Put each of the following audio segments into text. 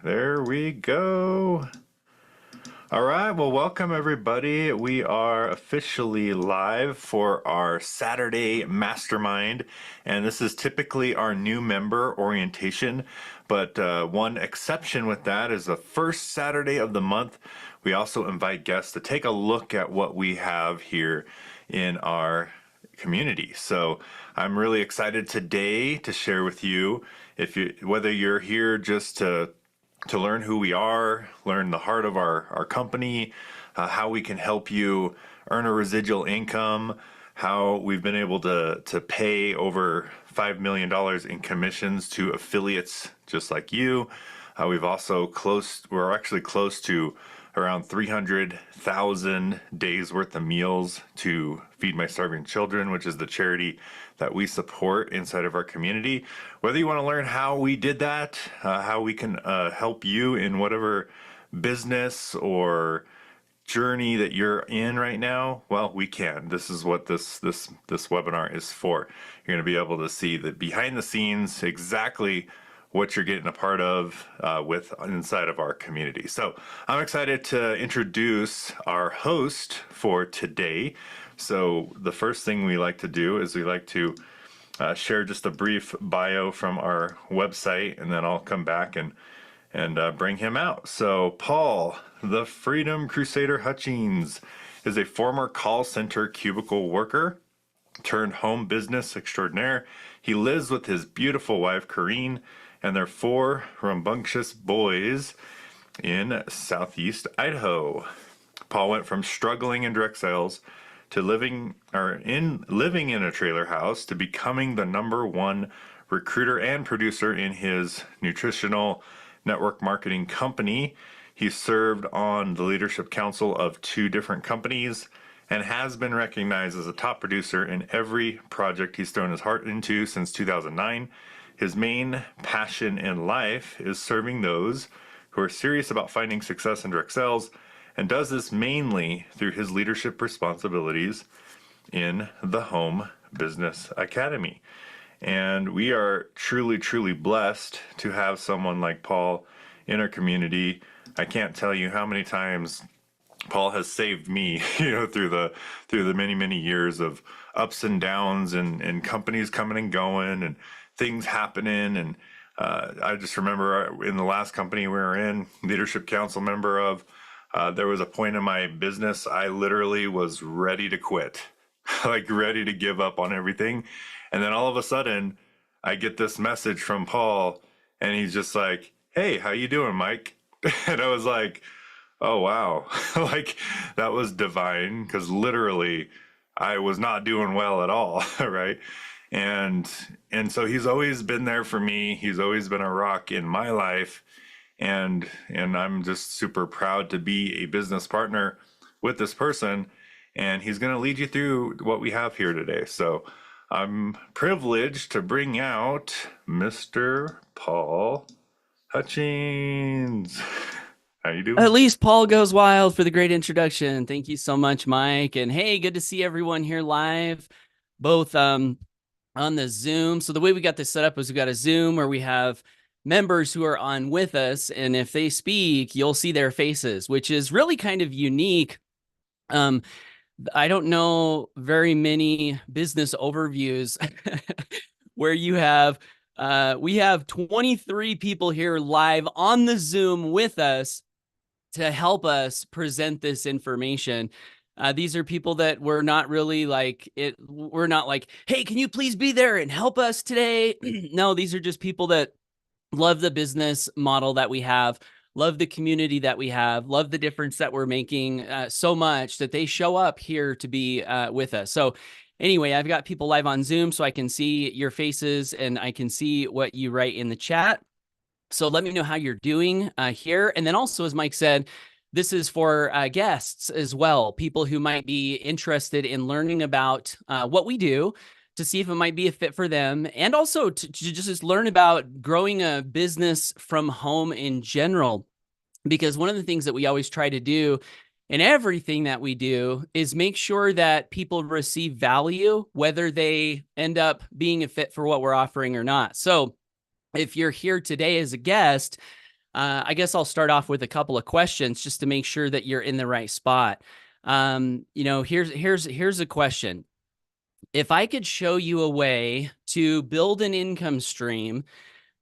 There we go. All right, well, welcome everybody. We are officially live for our Saturday Mastermind, and this is typically our new member orientation. But one exception with that is the first Saturday of the month. We also invite guests to take a look at what we have here in our community. So I'm really excited today to share with you whether you're here just to learn who we are, learn the heart of our company, how we can help you earn a residual income, how we've been able to pay over $5 million in commissions to affiliates just like you. We're actually close to around 300,000 days worth of meals to Feed My Starving Children, which is the charity that we support inside of our community. Whether you want to learn how we did that, how we can help you in whatever business or journey that you're in right now, well, we can. This is what this webinar is for. You're going to be able to see the behind the scenes, exactly what you're getting a part of with inside of our community. So I'm excited to introduce our host for today. So the first thing we like to do is we like to share just a brief bio from our website, and then I'll come back and bring him out. So Paul, the Freedom Crusader Hutchings, is a former call center cubicle worker turned home business extraordinaire. He lives with his beautiful wife, Corrine, and their four rambunctious boys in southeast Idaho. Paul went from struggling in direct sales to living in a trailer house to becoming the #1 recruiter and producer in his nutritional network marketing company. He served on the leadership council of 2 different companies and has been recognized as a top producer in every project he's thrown his heart into since 2009. His main passion in life is serving those who are serious about finding success in direct sales, and does this mainly through his leadership responsibilities in the Home Business Academy. And we are truly, truly blessed to have someone like Paul in our community. I can't tell you how many times Paul has saved me, through the many, many years of ups and downs and companies coming and going and things happening. And I just remember in the last company we were in, leadership council member of, there was a point in my business I literally was ready to quit, like ready to give up on everything. And then all of a sudden, I get this message from Paul, and he's just like, "Hey, how you doing, Mike?" And I was like, "Oh, wow." Like that was divine, because literally I was not doing well at all, right? And so he's always been there for me. He's always been a rock in my life. And I'm just super proud to be a business partner with this person. And he's going to lead you through what we have here today. So I'm privileged to bring out Mr. Paul Hutchings. How you At doing? least Paul goes wild for the great introduction. Thank you so much, Mike. And hey, good to see everyone here live, both on the Zoom. So the way we got this set up is we got a Zoom where we have members who are on with us, and if they speak, you'll see their faces, which is really kind of unique. Um, I don't know very many business overviews where we have 23 people here live on the Zoom with us to help us present this information. These are people that we're not really like it. We're not like, hey, can you please be there and help us today? No, these are just people that love the business model that we have, love the community that we have, love the difference that we're making so much that they show up here to be with us. So anyway, I've got people live on Zoom so I can see your faces and I can see what you write in the chat. So let me know how you're doing here. And then also, as Mike said, this is for guests as well, people who might be interested in learning about what we do to see if it might be a fit for them, and also to just learn about growing a business from home in general. Because one of the things that we always try to do in everything that we do is make sure that people receive value, whether they end up being a fit for what we're offering or not. So if you're here today as a guest, I guess I'll start off with a couple of questions just to make sure that you're in the right spot. Here's a question. If I could show you a way to build an income stream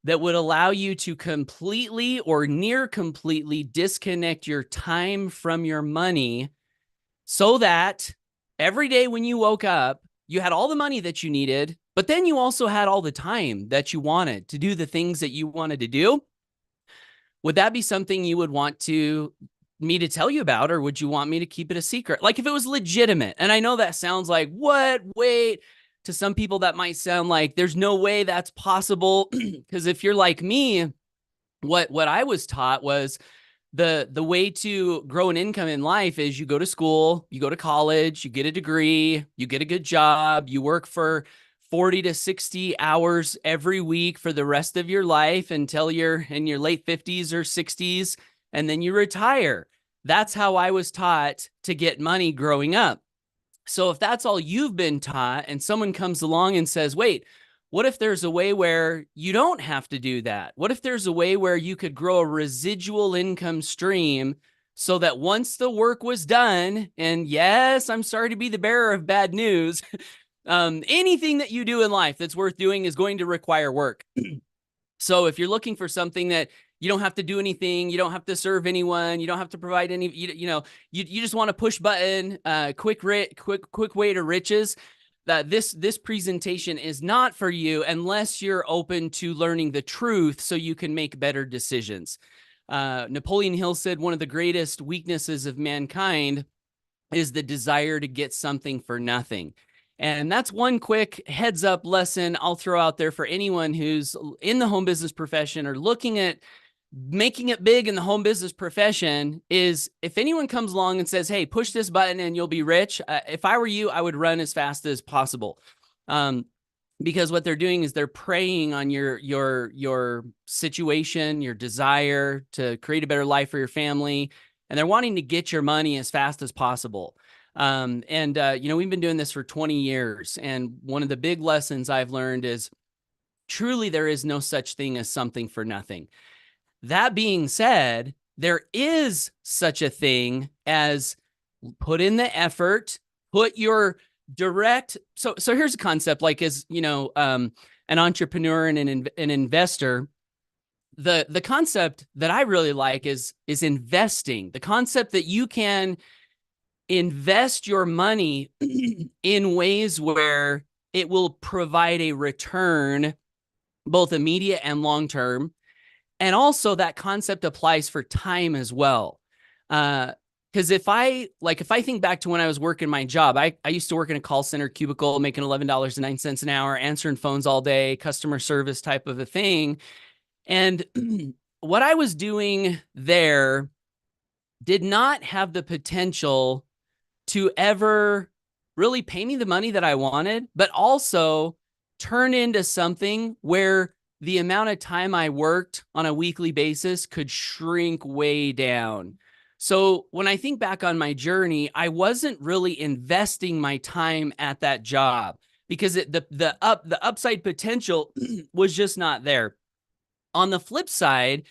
that would allow you to completely or near completely disconnect your time from your money so that every day when you woke up, you had all the money that you needed, but then you also had all the time that you wanted to do the things that you wanted to do. Would that be something you would want me to tell you about, or would you want me to keep it a secret? Like if it was legitimate. And I know that sounds like, what? Wait. To some people, that might sound like there's no way that's possible. Because if you're like me, what I was taught was the way to grow an income in life is you go to school, you go to college, you get a degree, you get a good job, you work for 40 to 60 hours every week for the rest of your life until you're in your late 50s or 60s, and then you retire. That's how I was taught to get money growing up. So if that's all you've been taught and someone comes along and says, wait, what if there's a way where you don't have to do that? What if there's a way where you could grow a residual income stream so that once the work was done, and yes, I'm sorry to be the bearer of bad news, anything that you do in life that's worth doing is going to require work. So if you're looking for something that you don't have to do anything, you don't have to serve anyone, you don't have to provide any, you just want to push button, quick way to riches, that this presentation is not for you unless you're open to learning the truth so you can make better decisions. Napoleon Hill said one of the greatest weaknesses of mankind is the desire to get something for nothing. And that's one quick heads up lesson I'll throw out there for anyone who's in the home business profession or looking at making it big in the home business profession. Is if anyone comes along and says, hey, push this button and you'll be rich. If I were you, I would run as fast as possible. Because what they're doing is they're preying on your situation, your desire to create a better life for your family, and they're wanting to get your money as fast as possible. We've been doing this for 20 years. And one of the big lessons I've learned is truly there is no such thing as something for nothing. That being said, there is such a thing as put in the effort, put your direct. So here's a concept, like as, an entrepreneur and an investor, the concept that I really like is investing. The concept that you can invest your money in ways where it will provide a return, both immediate and long-term. And also that concept applies for time as well. Because if I think back to when I was working my job, I used to work in a call center cubicle, making $11.09 an hour, answering phones all day, customer service type of a thing. And what I was doing there did not have the potential to ever really pay me the money that I wanted, but also turn into something where the amount of time I worked on a weekly basis could shrink way down. So when I think back on my journey, I wasn't really investing my time at that job because the upside potential was just not there. On the flip side,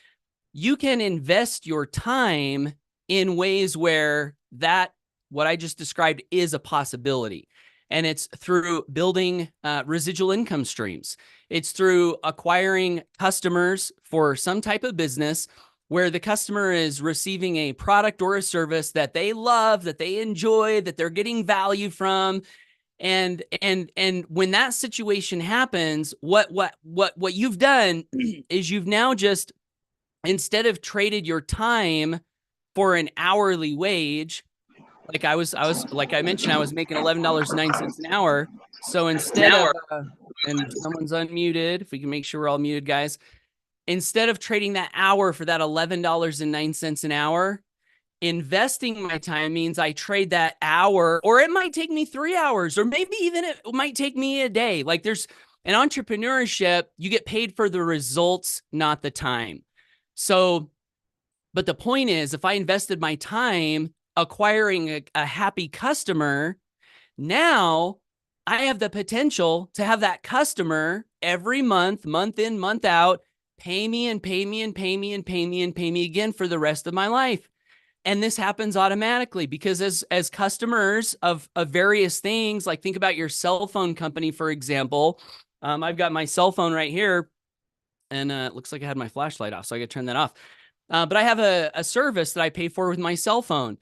you can invest your time in ways where that what I just described is a possibility. And it's through building residual income streams. It's through acquiring customers for some type of business where the customer is receiving a product or a service that they love, that they enjoy, that they're getting value from. And when that situation happens, what you've done is you've now just, instead of traded your time for an hourly wage, like like I mentioned, I was making $11.09 an hour. So instead of, and someone's unmuted, if we can make sure we're all muted, guys, instead of trading that hour for that $11.09 an hour, investing my time means I trade that hour, or it might take me 3 hours, or maybe even it might take me a day. Like there's an entrepreneurship, you get paid for the results, not the time. So, but the point is, if I invested my time acquiring a happy customer, now I have the potential to have that customer every month, month in, month out, pay me and pay me and pay me and pay me and pay me again for the rest of my life. And this happens automatically because as customers of various things, like think about your cell phone company, for example. I've got my cell phone right here, and it looks like I had my flashlight off, so I got to turn that off. But I have a service that I pay for with my cell phone.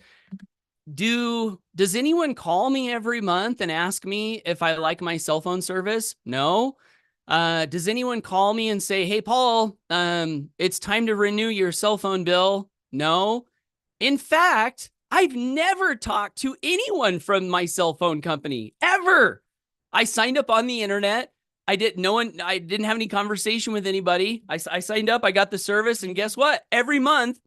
Does anyone call me every month and ask me if I like my cell phone service? No. Does anyone call me and say, "Hey, Paul, it's time to renew your cell phone bill"? No. In fact, I've never talked to anyone from my cell phone company ever. I signed up on the internet. I didn't have any conversation with anybody. I signed up, I got the service, and guess what? Every month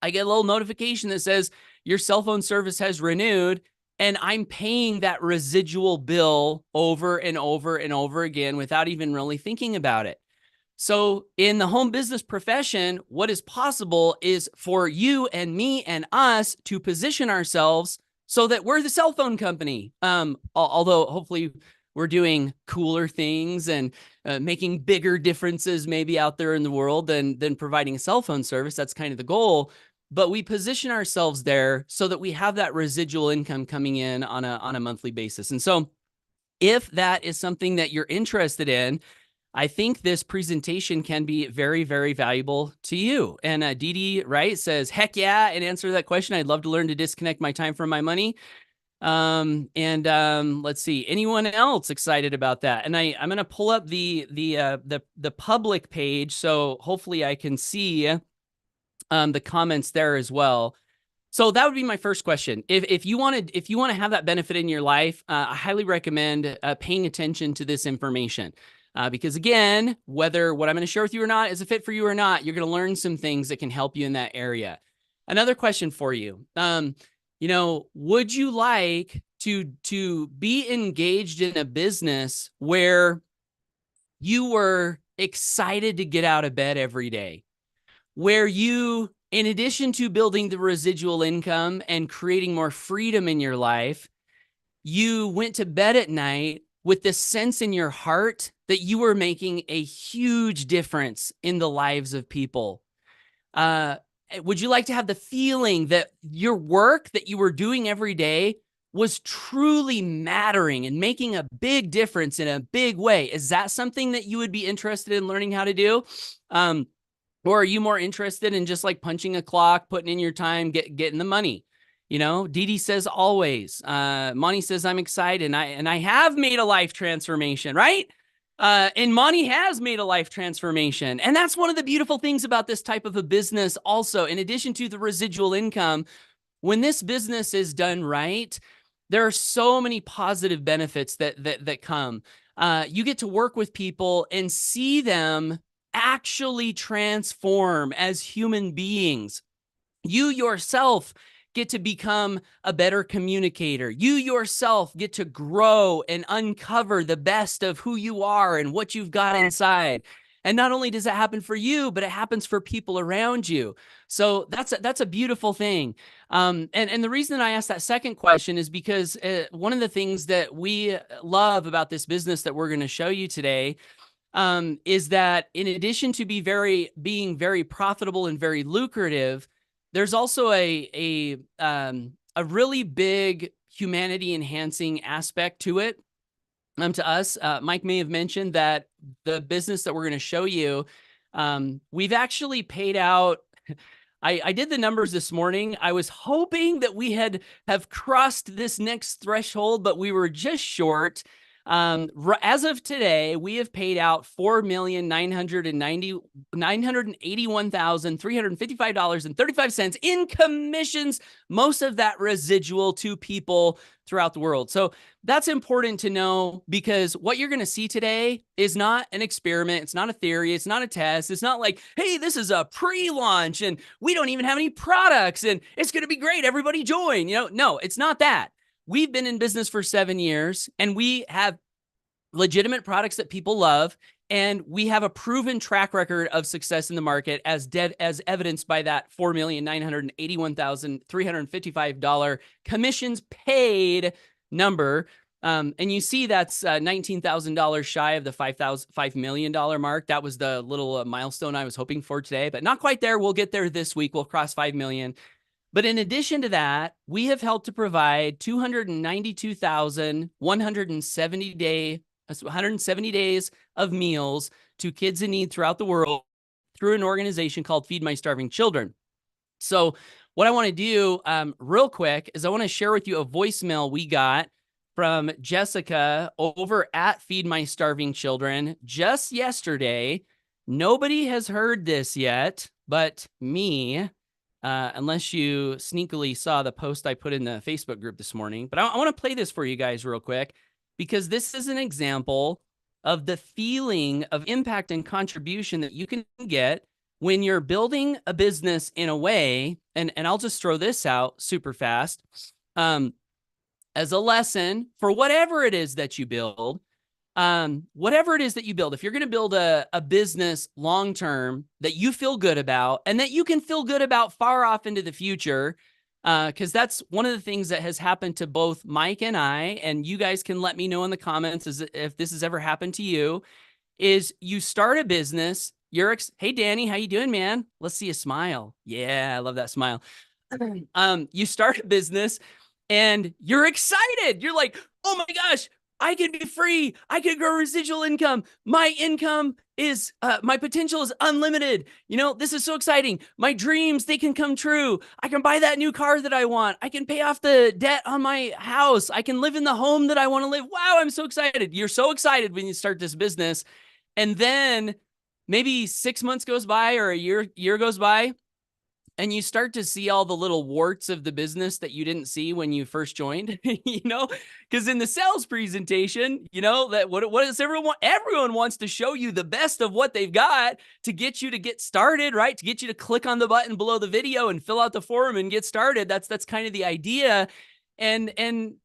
I get a little notification that says your cell phone service has renewed, and I'm paying that residual bill over and over and over again without even really thinking about it. So in the home business profession, what is possible is for you and me and us to position ourselves so that we're the cell phone company. Although hopefully we're doing cooler things and making bigger differences maybe out there in the world than providing a cell phone service. That's kind of the goal. But we position ourselves there so that we have that residual income coming in on a monthly basis. And so if that is something that you're interested in, I think this presentation can be very, very valuable to you. And Dee Dee, right, says, heck yeah, in answer to that question, I'd love to learn to disconnect my time from my money. Let's see, anyone else excited about that? And I'm going to pull up the public page, so hopefully I can see the comments there as well. So that would be my first question. If you want to have that benefit in your life, I highly recommend paying attention to this information. Because again, whether what I'm going to share with you or not is a fit for you or not, you're going to learn some things that can help you in that area. Another question for you. Would you like to be engaged in a business where you were excited to get out of bed every day, where you, in addition to building the residual income and creating more freedom in your life, you went to bed at night with this sense in your heart that you were making a huge difference in the lives of people? Would you like to have the feeling that your work that you were doing every day was truly mattering and making a big difference in a big way? Is that something that you would be interested in learning how to do? Or are you more interested in just like punching a clock, putting in your time, getting the money? Dee Dee says always. Monty says I'm excited, and I have made a life transformation, right? And Monty has made a life transformation. And that's one of the beautiful things about this type of a business also. In addition to the residual income, when this business is done right, there are so many positive benefits that come. You get to work with people and see them actually transform as human beings. You yourself get to become a better communicator. You yourself get to grow and uncover the best of who you are and what you've got inside. And not only does it happen for you, but it happens for people around you. So that's a beautiful thing. And the reason that I asked that second question is because one of the things that we love about this business that we're going to show you today is that in addition to being very profitable and very lucrative, there's also a really big humanity enhancing aspect to it. To us, Mike may have mentioned that the business that we're going to show you, we've actually paid out. I did the numbers this morning. I was hoping that we have crossed this next threshold, but we were just short. As of today, we have paid out $4,981,355.35 in commissions, most of that residual to people throughout the world. So that's important to know, because what you're going to see today is not an experiment. It's not a theory. It's not a test. It's not like, hey, this is a pre-launch and we don't even have any products and it's going to be great. Everybody join. No, it's not that. We've been in business for 7 years and we have legitimate products that people love. And we have a proven track record of success in the market as evidenced by that $4,981,355 commissions paid number. And you see that's $19,000 shy of the $5 million mark. That was the little milestone I was hoping for today, but not quite there. We'll get there this week. We'll cross 5 million. But in addition to that, we have helped to provide 292,170 days of meals to kids in need throughout the world through an organization called Feed My Starving Children. So what I want to do real quick is I want to share with you a voicemail we got from Jessica over at Feed My Starving Children just yesterday. Nobody has heard this yet, but me, unless you sneakily saw the post I put in the Facebook group this morning. But I want to play this for you guys real quick, because this is an example of the feeling of impact and contribution that you can get when you're building a business in a way, and I'll just throw this out super fast, as a lesson for whatever it is that you build, if you're going to build a business long-term that you feel good about and that you can feel good about far off into the future, because that's one of the things that has happened to both Mike and I, and you guys can let me know in the comments if this has ever happened to you, is you start a business, hey, Danny, how you doing, man? Let's see a smile. Yeah, I love that smile. You start a business and you're excited. You're like, oh my gosh, I can be free. I can grow residual income. My income is, my potential is unlimited. You know, this is so exciting. My dreams, they can come true. I can buy that new car that I want. I can pay off the debt on my house. I can live in the home that I want to live. Wow, I'm so excited. You're so excited when you start this business. And then maybe 6 months goes by or a year goes by, and you start to see all the little warts of the business that you didn't see when you first joined, you know, because in the sales presentation, you know, that what does everyone wants to show you the best of what they've got to get you to get started, right? To get you to click on the button below the video and fill out the form and get started. That's kind of the idea. And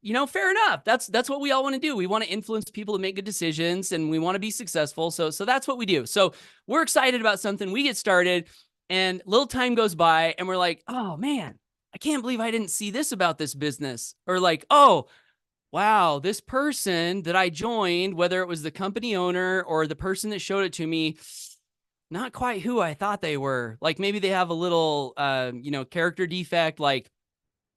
you know, fair enough. That's what we all want to do. We want to influence people to make good decisions, and we want to be successful. So that's what we do. So we're excited about something. We get started, and little time goes by, and we're like, oh man, I can't believe I didn't see this about this business. Or like, oh, wow, this person that I joined, whether it was the company owner or the person that showed it to me, not quite who I thought they were. Like maybe they have a little, you know, character defect. Like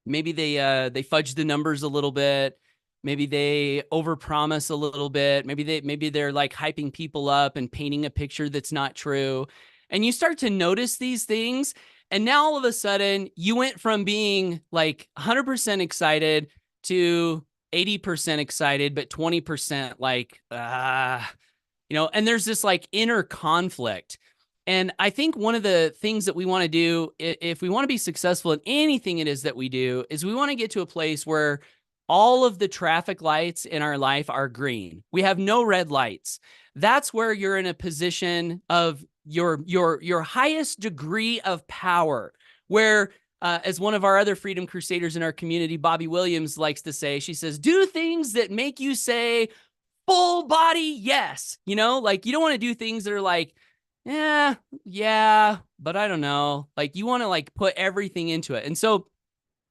maybe they fudge the numbers a little bit. Maybe they overpromise a little bit. Maybe they're like hyping people up and painting a picture that's not true. And you start to notice these things. And now all of a sudden you went from being like 100% excited to 80% excited, but 20% like, you know, and there's this like inner conflict. And I think one of the things that we want to do, if we want to be successful in anything it is that we do, is we want to get to a place where all of the traffic lights in our life are green. We have no red lights. That's where you're in a position of your highest degree of power, where as one of our other Freedom Crusaders in our community, Bobby Williams, likes to say, she says, do things that make you say full body yes. You know, like you don't want to do things that are like, yeah, but I don't know. Like you want to like put everything into it. And so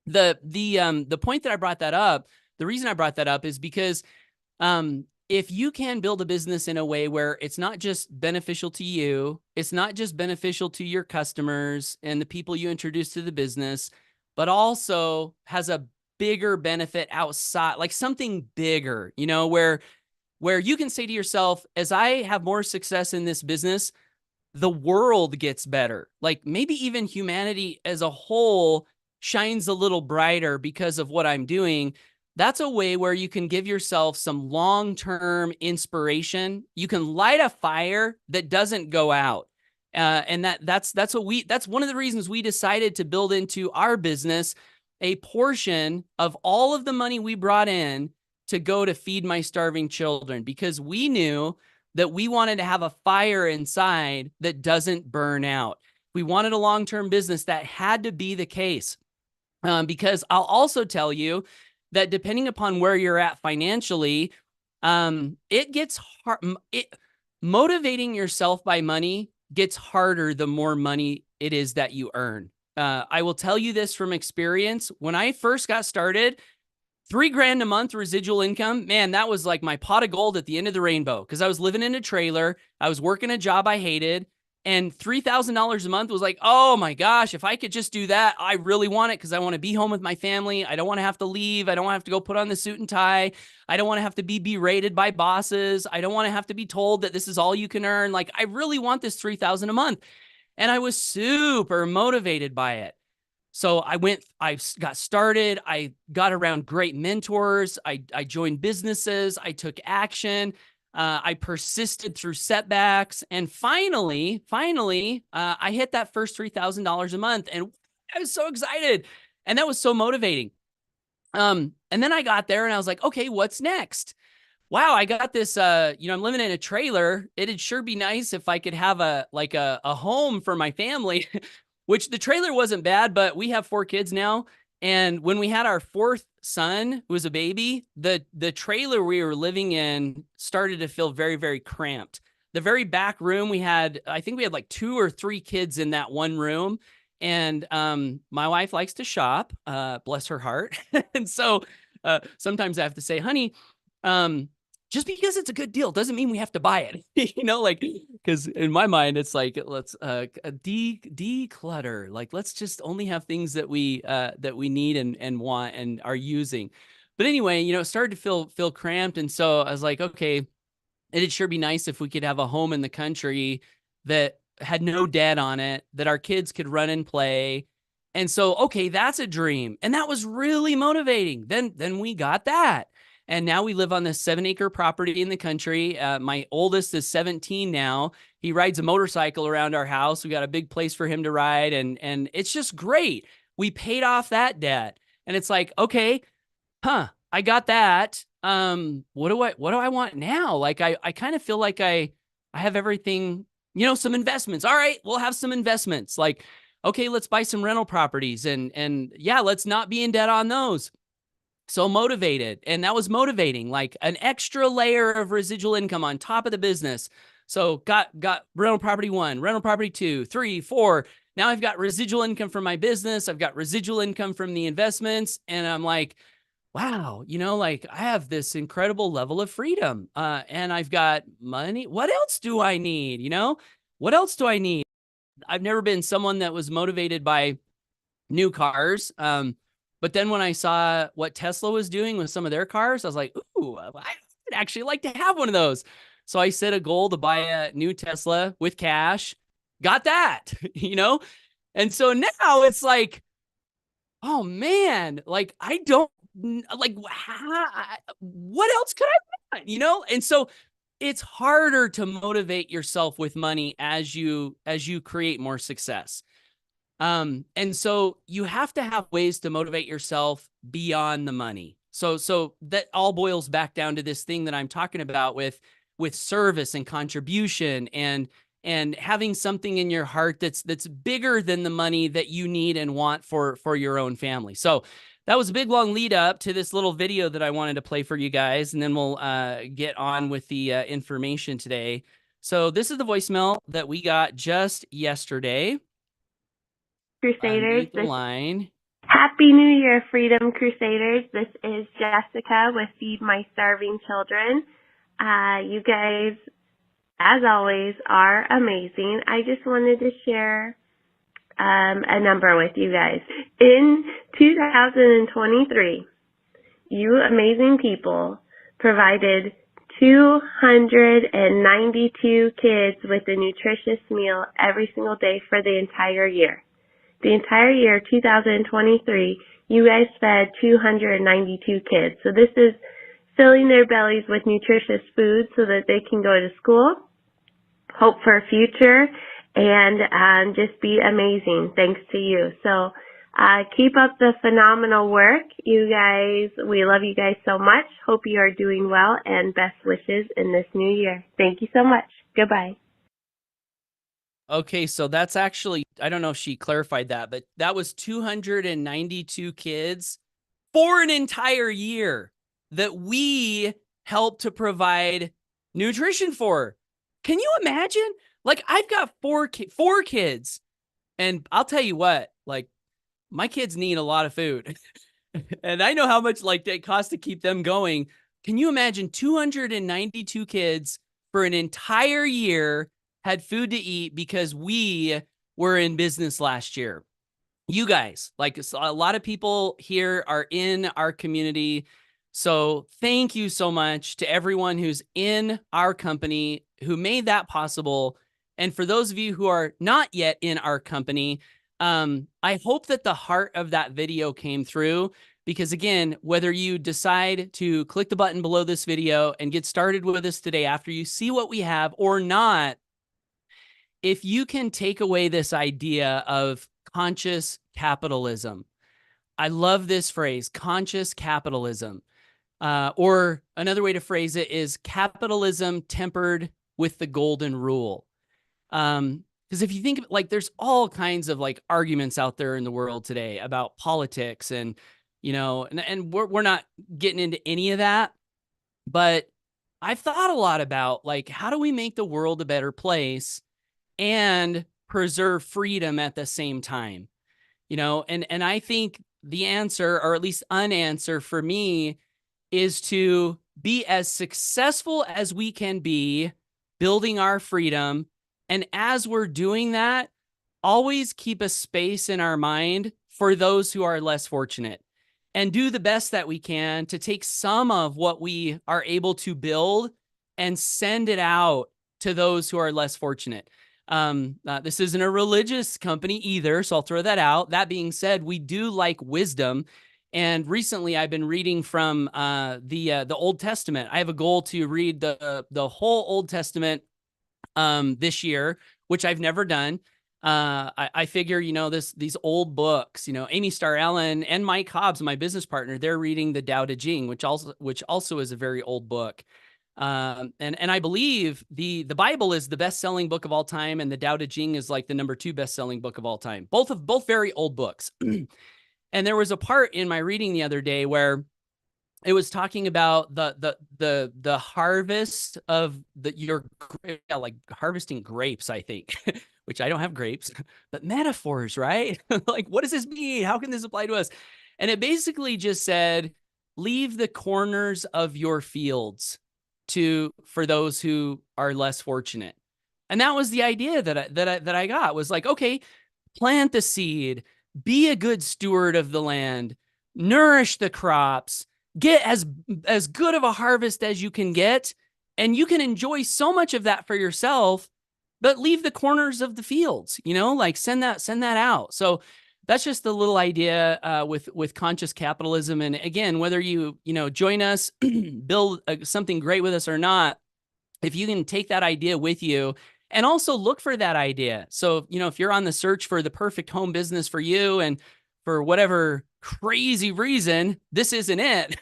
the point that I brought that up, the reason I brought that up is because if you can build a business in a way where it's not just beneficial to you, it's not just beneficial to your customers and the people you introduce to the business, but also has a bigger benefit outside, like something bigger, you know, where you can say to yourself, as I have more success in this business, the world gets better. Like maybe even humanity as a whole shines a little brighter because of what I'm doing. That's a way where you can give yourself some long-term inspiration. You can light a fire that doesn't go out. And that's one of the reasons we decided to build into our business a portion of all of the money we brought in to go to Feed My Starving Children, because we knew that we wanted to have a fire inside that doesn't burn out. We wanted a long-term business. That had to be the case. Because I'll also tell you that depending upon where you're at financially, it gets hard. Motivating yourself by money gets harder the more money it is that you earn. I will tell you this from experience. When I first got started, $3,000 a month residual income, man, that was like my pot of gold at the end of the rainbow, because I was living in a trailer, I was working a job I hated, and $3,000 a month was like, oh my gosh, if I could just do that, I really want it, because I want to be home with my family. I don't want to have to leave. I don't want to have to go put on the suit and tie. I don't want to have to be berated by bosses. I don't want to have to be told that this is all you can earn. Like, I really want this $3,000 a month. And I was super motivated by it. So I got started. I got around great mentors. I joined businesses. I took action. I persisted through setbacks. And finally, I hit that first $3,000 a month. And I was so excited. And that was so motivating. And then I got there and I was like, okay, what's next? Wow, I got this, I'm living in a trailer. It'd sure be nice if I could have a home for my family, which the trailer wasn't bad, but we have 4 kids now. And when we had our 4th son, who was a baby, the trailer we were living in started to feel very, very cramped. The very back room I think we had like 2 or 3 kids in that one room. And my wife likes to shop, bless her heart. And so sometimes I have to say, honey, just because it's a good deal doesn't mean we have to buy it, like, because in my mind, it's like, let's declutter. Like, let's just only have things that we need and want and are using. But anyway, it started to feel cramped. And so I was like, okay, it'd sure be nice if we could have a home in the country that had no debt on it, that our kids could run and play. And so, okay, that's a dream. And that was really motivating. Then we got that. And now we live on this 7-acre property in the country. My oldest is 17 now. He rides a motorcycle around our house. We got a big place for him to ride. And it's just great. We paid off that debt. And it's like, okay, I got that. What do I want now? Like, I kind of feel like I have everything, some investments. All right, we'll have some investments. Like, okay, let's buy some rental properties and yeah, let's not be in debt on those. So motivated. And that was motivating, like an extra layer of residual income on top of the business. So got rental property 1, rental property 2, 3, 4. Now I've got residual income from my business. I've got residual income from the investments. And I'm like, wow, like I have this incredible level of freedom. And I've got money. What else do I need? What else do I need? I've never been someone that was motivated by new cars. But then when I saw what Tesla was doing with some of their cars, I was like, ooh, I'd actually like to have one of those. So I set a goal to buy a new Tesla with cash, got that, And so now it's like, oh man, like I don't like, what else could I want, And so it's harder to motivate yourself with money as you create more success. And so you have to have ways to motivate yourself beyond the money. So that all boils back down to this thing that I'm talking about with service and contribution and having something in your heart that's bigger than the money that you need and want for your own family. So that was a big long lead up to this little video that I wanted to play for you guys, and then we'll get on with the information today. So this is the voicemail that we got just yesterday. Crusaders, line. Happy New Year, Freedom Crusaders. This is Jessica with Feed My Starving Children. You guys, as always, are amazing. I just wanted to share a number with you guys. In 2023, you amazing people provided 292 kids with a nutritious meal every single day for the entire year. The entire year, 2023, you guys fed 292 kids. So this is filling their bellies with nutritious food so that they can go to school, hope for a future, and just be amazing thanks to you. So keep up the phenomenal work. You guys, we love you guys so much. Hope you are doing well, and best wishes in this new year. Thank you so much. Goodbye. Okay, so that's actually, I don't know if she clarified that, but that was 292 kids for an entire year that we helped to provide nutrition for. Can you imagine? Like, I've got four kids, and I'll tell you what, like, my kids need a lot of food. And I know how much like it costs to keep them going. Can you imagine 292 kids for an entire year had food to eat because we were in business last year? You guys, like a lot of people here are in our community. So thank you so much to everyone who's in our company who made that possible. And for those of you who are not yet in our company, I hope that the heart of that video came through, because again, whether you decide to click the button below this video and get started with us today after you see what we have or not, if you can take away this idea of conscious capitalism. I love this phrase, conscious capitalism. Or another way to phrase it is capitalism tempered with the golden rule. Because if you think like there's all kinds of like arguments out there in the world today about politics and, and we're not getting into any of that, but I've thought a lot about like, how do we make the world a better place and preserve freedom at the same time? And I think the answer, or at least an answer for me, is to be as successful as we can be building our freedom. And as we're doing that, always keep a space in our mind for those who are less fortunate, and do the best that we can to take some of what we are able to build and send it out to those who are less fortunate. This isn't a religious company either, so I'll throw that out. That being said, we do like wisdom. And recently I've been reading from the Old Testament. I have a goal to read the whole Old Testament this year, which I've never done. I figure, these old books, Amy Starr Allen and Mike Hobbs, my business partner, they're reading the Tao Te Ching, which also is a very old book. And I believe the Bible is the best-selling book of all time, and the Tao Te Ching is like the number 2 best-selling book of all time. Both very old books. And there was a part in my reading the other day where it was talking about the harvest of like harvesting grapes, I think, which I don't have grapes, but metaphors, right? Like, what does this mean? How can this apply to us? And it basically just said, leave the corners of your fields for those who are less fortunate. And that was the idea that I got, was like, okay, plant the seed, be a good steward of the land, nourish the crops, get as good of a harvest as you can get, and you can enjoy so much of that for yourself, but leave the corners of the fields, like send that out. So that's just the little idea with conscious capitalism. And again, whether you join us, build something great with us or not, if you can take that idea with you and also look for that idea. So, if you're on the search for the perfect home business for you, and for whatever crazy reason, this isn't it,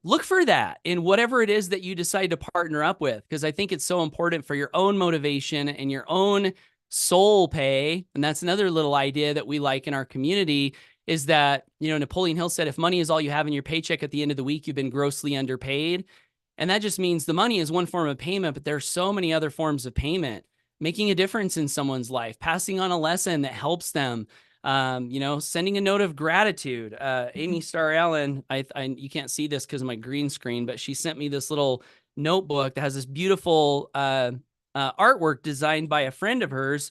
look for that in whatever it is that you decide to partner up with, because I think it's so important for your own motivation and your own soul pay. And that's another little idea that we like in our community, is that, Napoleon Hill said, if money is all you have in your paycheck at the end of the week, you've been grossly underpaid. And that just means the money is one form of payment, but there are so many other forms of payment, making a difference in someone's life, passing on a lesson that helps them, sending a note of gratitude. Amy Starr Allen, you can't see this because of my green screen, but she sent me this little notebook that has this beautiful artwork designed by a friend of hers.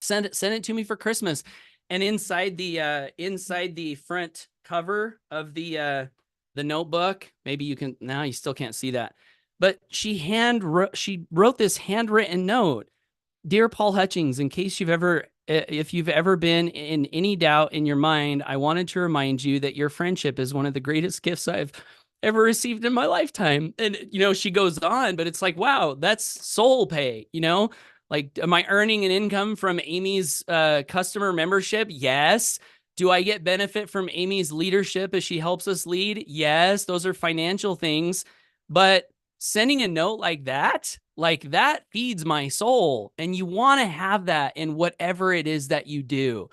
Send it to me for Christmas. And inside the front cover of the notebook, maybe you can, now you still can't see that, but she wrote this handwritten note. Dear Paul Hutchings, in case if you've ever been in any doubt in your mind, I wanted to remind you that your friendship is one of the greatest gifts I've ever received in my lifetime. And, she goes on, but it's like, wow, that's soul pay, like, am I earning an income from Amy's customer membership? Yes. Do I get benefit from Amy's leadership as she helps us lead? Yes. Those are financial things, but sending a note like that feeds my soul, and you want to have that in whatever it is that you do.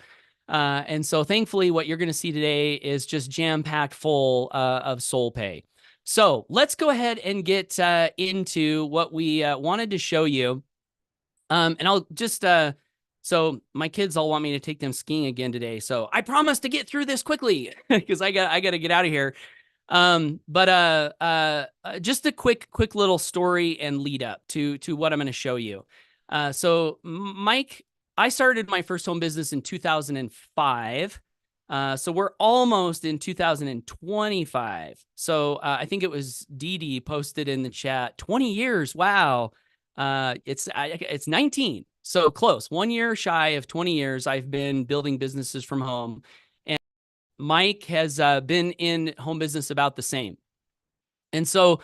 And so thankfully what you're going to see today is just jam-packed full of soul pay. So let's go ahead and get into what we wanted to show you. And I'll just So my kids all want me to take them skiing again today. So I promise to get through this quickly because I got to get out of here. Just a quick little story and lead up to what I'm going to show you. So Mike, I started my first home business in 2005. So we're almost in 2025. So I think it was Dee Dee posted in the chat, 20 years. Wow. It's 19. So close, 1 year shy of 20 years. I've been building businesses from home. Mike has been in home business about the same. And so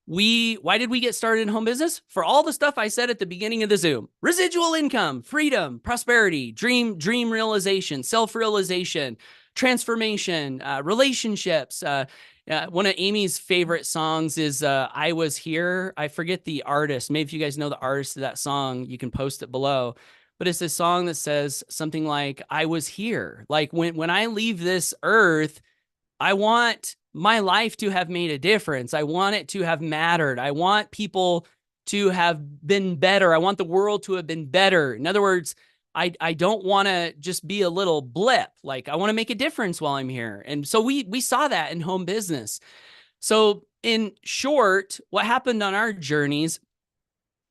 why did we get started in home business? For all the stuff I said at the beginning of the Zoom: residual income, freedom, prosperity, dream realization, self-realization, transformation, relationships. One of Amy's favorite songs is I Was Here. I forget the artist. Maybe if you guys know the artist of that song, you can post it below. But it's a song that says something like, I was here. Like when I leave this earth, I want my life to have made a difference. I want it to have mattered. I want people to have been better. I want the world to have been better. In other words, I don't want to just be a little blip. Like I want to make a difference while I'm here. And so we saw that in home business. So in short, what happened on our journeys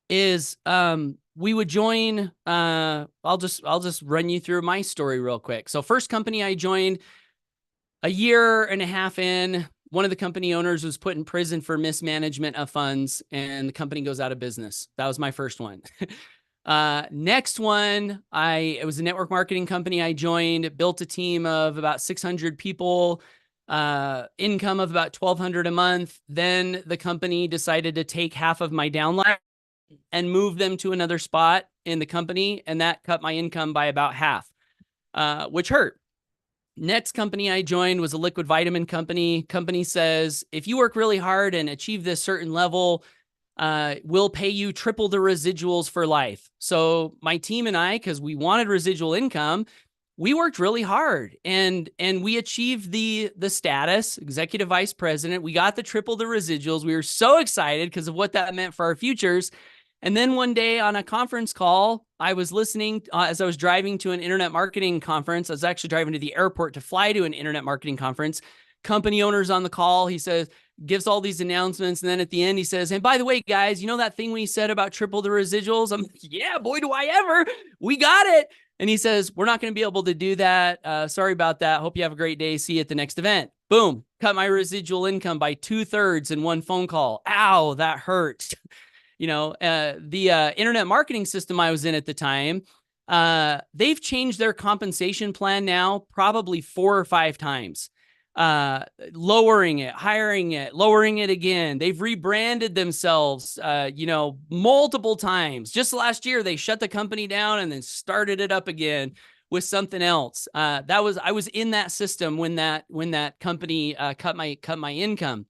is we would join, I'll just run you through my story real quick. So first company I joined, a year and a half in, one of the company owners was put in prison for mismanagement of funds, and the company goes out of business. That was my first one. Next one, it was a network marketing company I joined, built a team of about 600 people, income of about $1,200 a month. Then the company decided to take half of my downline and move them to another spot in the company, and that cut my income by about half, which hurt. Next company I joined was a liquid vitamin company. Company says, if you work really hard and achieve this certain level, we'll pay you triple the residuals for life. So my team and I, because we wanted residual income, we worked really hard and we achieved the status, executive vice president. We got the triple the residuals. We were so excited because of what that meant for our futures. And then one day on a conference call, I was listening as I was driving to an internet marketing conference. I was actually driving to the airport to fly to an internet marketing conference. Company owner's on the call. He says, gives all these announcements. And then at the end, he says, and by the way, guys, you know that thing we said about triple the residuals? I'm like, yeah, boy, do I ever. We got it. And he says, we're not going to be able to do that. Sorry about that. Hope you have a great day. See you at the next event. Boom. Cut my residual income by 2/3 in one phone call. Ow, that hurt. You know, the internet marketing system I was in at the time, they've changed their compensation plan now probably 4 or 5 times, lowering it, hiring it, lowering it again. They've rebranded themselves, multiple times. Just last year, they shut the company down and then started it up again with something else. I was in that system when that company cut my income.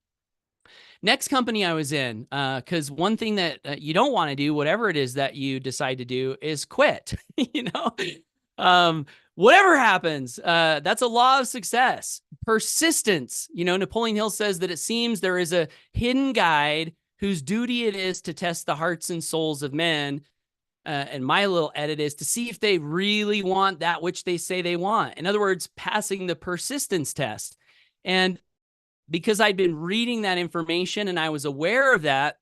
Next company I was in, because one thing that you don't want to do, whatever it is that you decide to do, is quit. Whatever happens, that's a law of success. Persistence. Napoleon Hill says that it seems there is a hidden guide whose duty it is to test the hearts and souls of men. And my little edit is to see if they really want that which they say they want. In other words, passing the persistence test. And because I'd been reading that information and I was aware of that,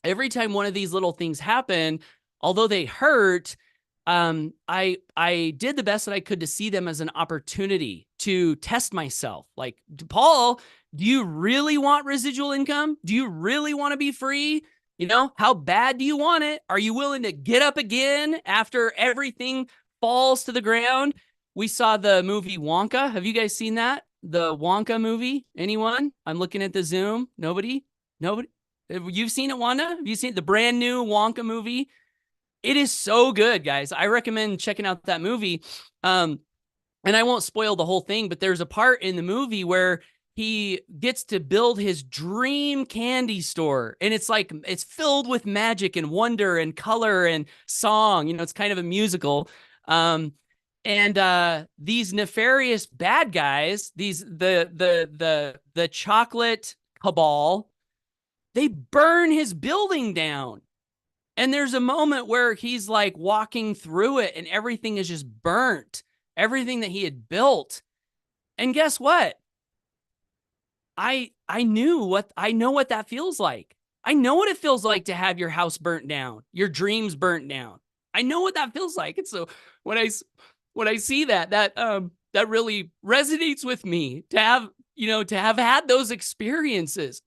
every time one of these little things happen, although they hurt, I did the best that I could to see them as an opportunity to test myself. Like, Paul, do you really want residual income? Do you really want to be free? How bad do you want it? Are you willing to get up again after everything falls to the ground? We saw the movie Wonka. Have you guys seen that? The Wonka movie? Anyone? I'm looking at the Zoom. Nobody? You've seen it, Wanda? Have you seen the brand new Wonka movie? It is so good, guys. I recommend checking out that movie. And I won't spoil the whole thing, but there's a part in the movie where he gets to build his dream candy store. And it's filled with magic and wonder and color and song. It's kind of a musical. And these nefarious bad guys, the chocolate cabal, they burn his building down. And there's a moment where he's like walking through it and everything is just burnt, everything that he had built. And guess what? I know what that feels like. I know what it feels like to have your house burnt down, your dreams burnt down. I know what that feels like. And so when I see that really resonates with me to have had those experiences.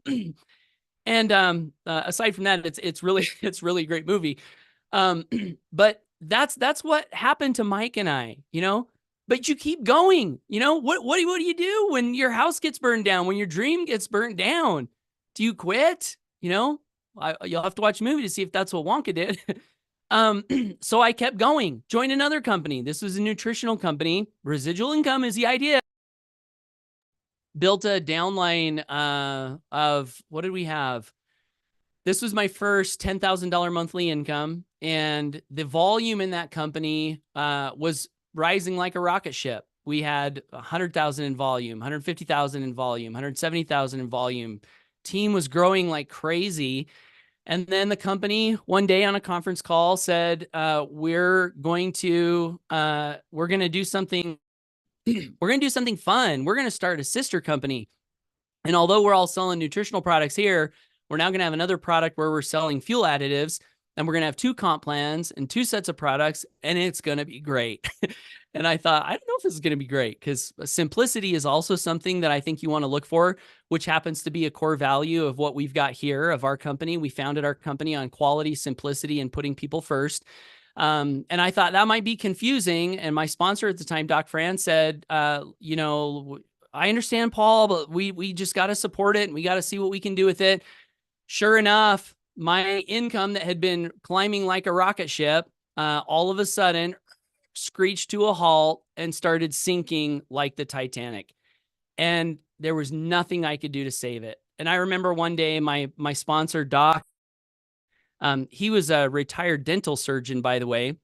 And aside from that, it's really a great movie. But that's what happened to Mike and I, but you keep going. What do you do when your house gets burned down, when your dream gets burnt down? Do you quit? You'll have to watch a movie to see if that's what Wonka did. So I kept going, joined another company. This was a nutritional company. Residual income is the idea. Built a downline of, what did we have? This was my first $10,000 monthly income, and the volume in that company was rising like a rocket ship. We had 100,000 in volume, 150,000 in volume, 170,000 in volume. Team was growing like crazy. And then the company one day on a conference call said, we're going to do something. We're going to do something fun. We're going to start a sister company. And although we're all selling nutritional products here, we're now going to have another product where we're selling fuel additives, and we're going to have 2 comp plans and 2 sets of products, and it's going to be great. And I thought, I don't know if this is going to be great, because simplicity is also something that I think you want to look for, which happens to be a core value of what we've got here of our company. We founded our company on quality, simplicity, and putting people first. And I thought that might be confusing. And my sponsor at the time, Doc Fran, said, I understand, Paul, but we just got to support it, and we got to see what we can do with it. Sure enough, my income that had been climbing like a rocket ship, all of a sudden screeched to a halt and started sinking like the Titanic. And there was nothing I could do to save it. And I remember one day my sponsor, Doc, he was a retired dental surgeon, by the way,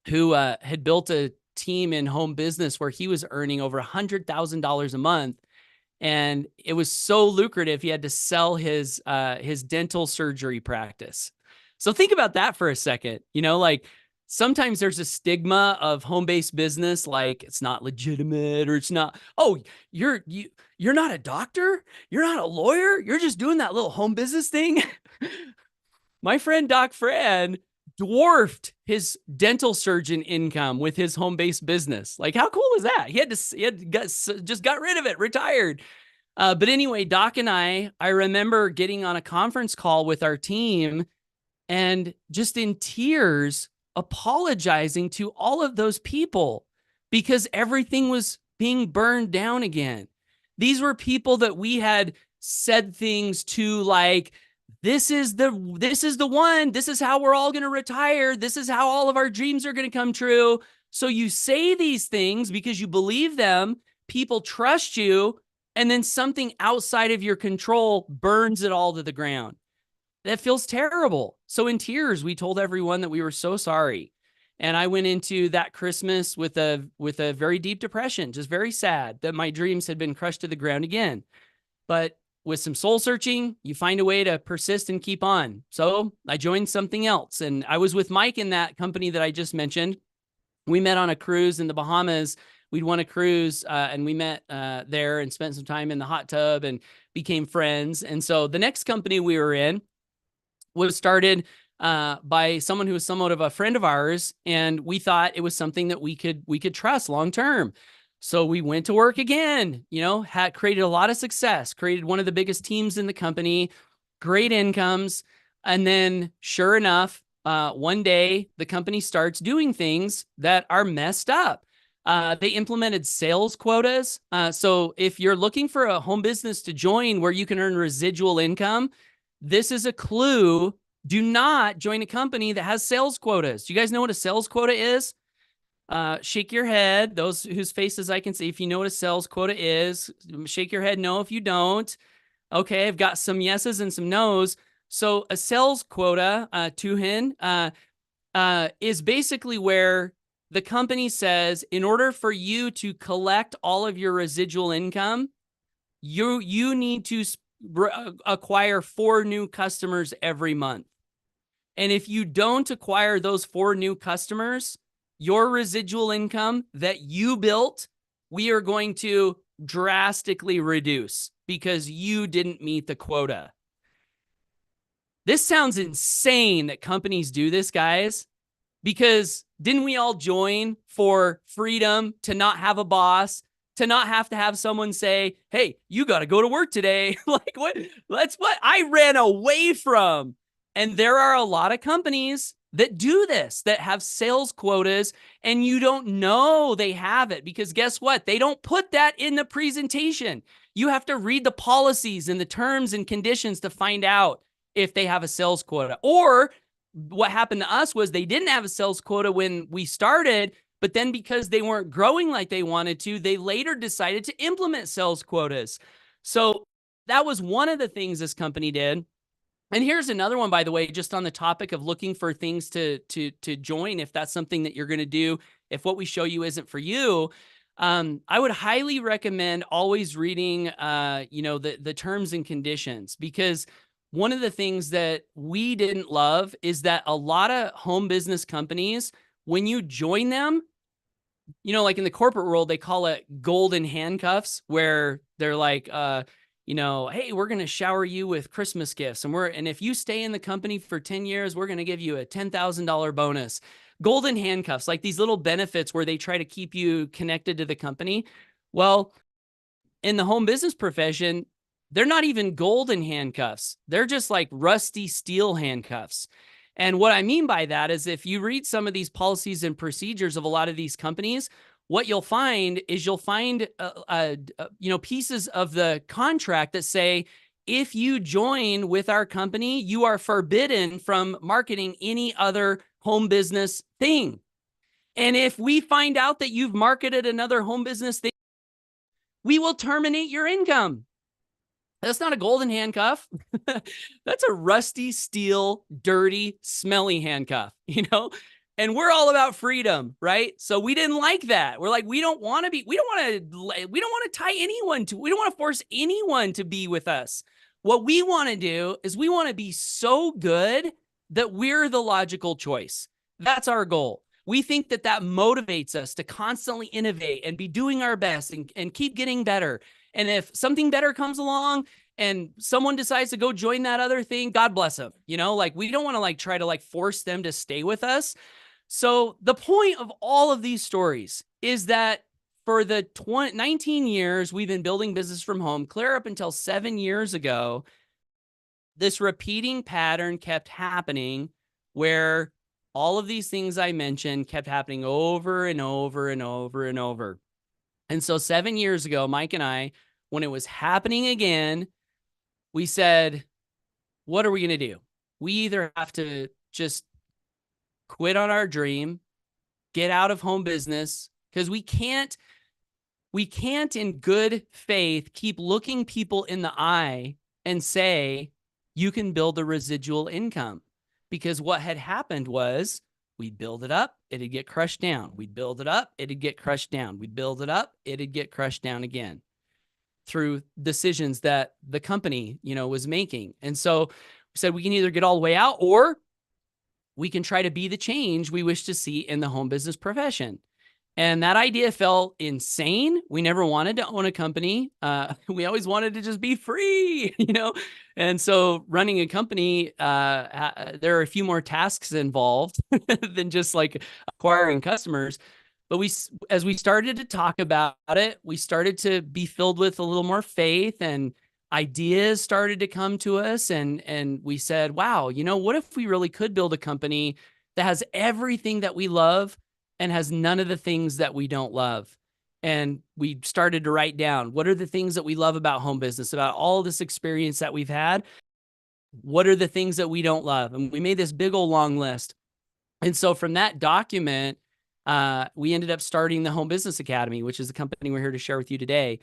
who had built a team in home business where he was earning over $100,000 a month. And it was so lucrative, he had to sell his dental surgery practice. So think about that for a second. Like sometimes there's a stigma of home-based business, like it's not legitimate, or it's not, oh, you're not a doctor, you're not a lawyer, you're just doing that little home business thing. My friend Doc Fran dwarfed his dental surgeon income with his home-based business. Like, how cool is that? Just got rid of it, retired. But anyway, Doc and I remember getting on a conference call with our team and just in tears apologizing to all of those people because everything was being burned down again. These were people that we had said things to like, this is the one, this is how we're all going to retire. This is how all of our dreams are going to come true. So you say these things because you believe them, people trust you, and then something outside of your control burns it all to the ground. That feels terrible. So in tears, we told everyone that we were so sorry. And I went into that Christmas with a very deep depression, just very sad that my dreams had been crushed to the ground again. But with some soul searching, you find a way to persist and keep on. So I joined something else. And I was with Mike in that company that I just mentioned. We met on a cruise in the Bahamas. We'd won a cruise and we met there and spent some time in the hot tub and became friends. And so the next company we were in was started by someone who was somewhat of a friend of ours. And we thought it was something that we could trust long-term. So we went to work again, had created a lot of success, created one of the biggest teams in the company, great incomes. And then sure enough, one day the company starts doing things that are messed up. They implemented sales quotas. So if you're looking for a home business to join where you can earn residual income, this is a clue. Do not join a company that has sales quotas. Do you guys know what a sales quota is? Shake your head. Those whose faces I can see, if you know what a sales quota is, shake your head no if you don't. Okay, I've got some yeses and some nos. So a sales quota, Tuhin, is basically where the company says, in order for you to collect all of your residual income, you need to acquire 4 new customers every month. And if you don't acquire those 4 new customers, your residual income that you built, we are going to drastically reduce because you didn't meet the quota. This sounds insane that companies do this, guys, because didn't we all join for freedom to not have a boss, to not have to have someone say, hey, you got to go to work today? Like what? That's what I ran away from. And there are a lot of companies that do this, that have sales quotas, and you don't know they have it because guess what? They don't put that in the presentation. You have to read the policies and the terms and conditions to find out if they have a sales quota. Or what happened to us was they didn't have a sales quota when we started, but then because they weren't growing like they wanted to, they later decided to implement sales quotas. So that was one of the things this company did. And here's another one, by the way, just on the topic of looking for things to join, if that's something that you're going to do, if what we show you isn't for you. I would highly recommend always reading, the terms and conditions, because one of the things that we didn't love is that a lot of home business companies, when you join them, like in the corporate world, they call it golden handcuffs, where they're like, hey, we're going to shower you with Christmas gifts. And if you stay in the company for 10 years, we're going to give you a $10,000 bonus. Golden handcuffs, like these little benefits where they try to keep you connected to the company. Well, in the home business profession, they're not even golden handcuffs. They're just like rusty steel handcuffs. And what I mean by that is if you read some of these policies and procedures of a lot of these companies, what you'll find is pieces of the contract that say, if you join with our company, you are forbidden from marketing any other home business thing. And if we find out that you've marketed another home business thing, we will terminate your income. That's not a golden handcuff. That's a rusty steel, dirty, smelly handcuff, And we're all about freedom, right? So we didn't like that. We're like, we don't want to tie anyone to, we don't want to force anyone to be with us. What we want to do is we want to be so good that we're the logical choice. That's our goal. We think that motivates us to constantly innovate and be doing our best and keep getting better. And if something better comes along and someone decides to go join that other thing, God bless them. We don't want to try to force them to stay with us. So the point of all of these stories is that for the 19 years we've been building business from home, clear up until 7 years ago, this repeating pattern kept happening where all of these things I mentioned kept happening over and over and over and over. And so 7 years ago, Mike and I, when it was happening again, we said, what are we going to do? We either have to just quit on our dream, get out of home business, because we can't in good faith keep looking people in the eye and say, you can build a residual income. Because what had happened was we'd build it up, it'd get crushed down. We'd build it up, it'd get crushed down. We'd build it up, it'd get crushed down again through decisions that the company, was making. And so we said we can either get all the way out or we can try to be the change we wish to see in the home business profession. And that idea felt insane. We never wanted to own a company. We always wanted to just be free, And so running a company, there are a few more tasks involved than just acquiring customers. But as we started to talk about it, we started to be filled with a little more faith, and ideas started to come to us. And we said, wow, what if we really could build a company that has everything that we love and has none of the things that we don't love? And we started to write down, what are the things that we love about home business, about all this experience that we've had? What are the things that we don't love? And we made this big old long list. And so from that document, we ended up starting the Home Business Academy, which is the company we're here to share with you today.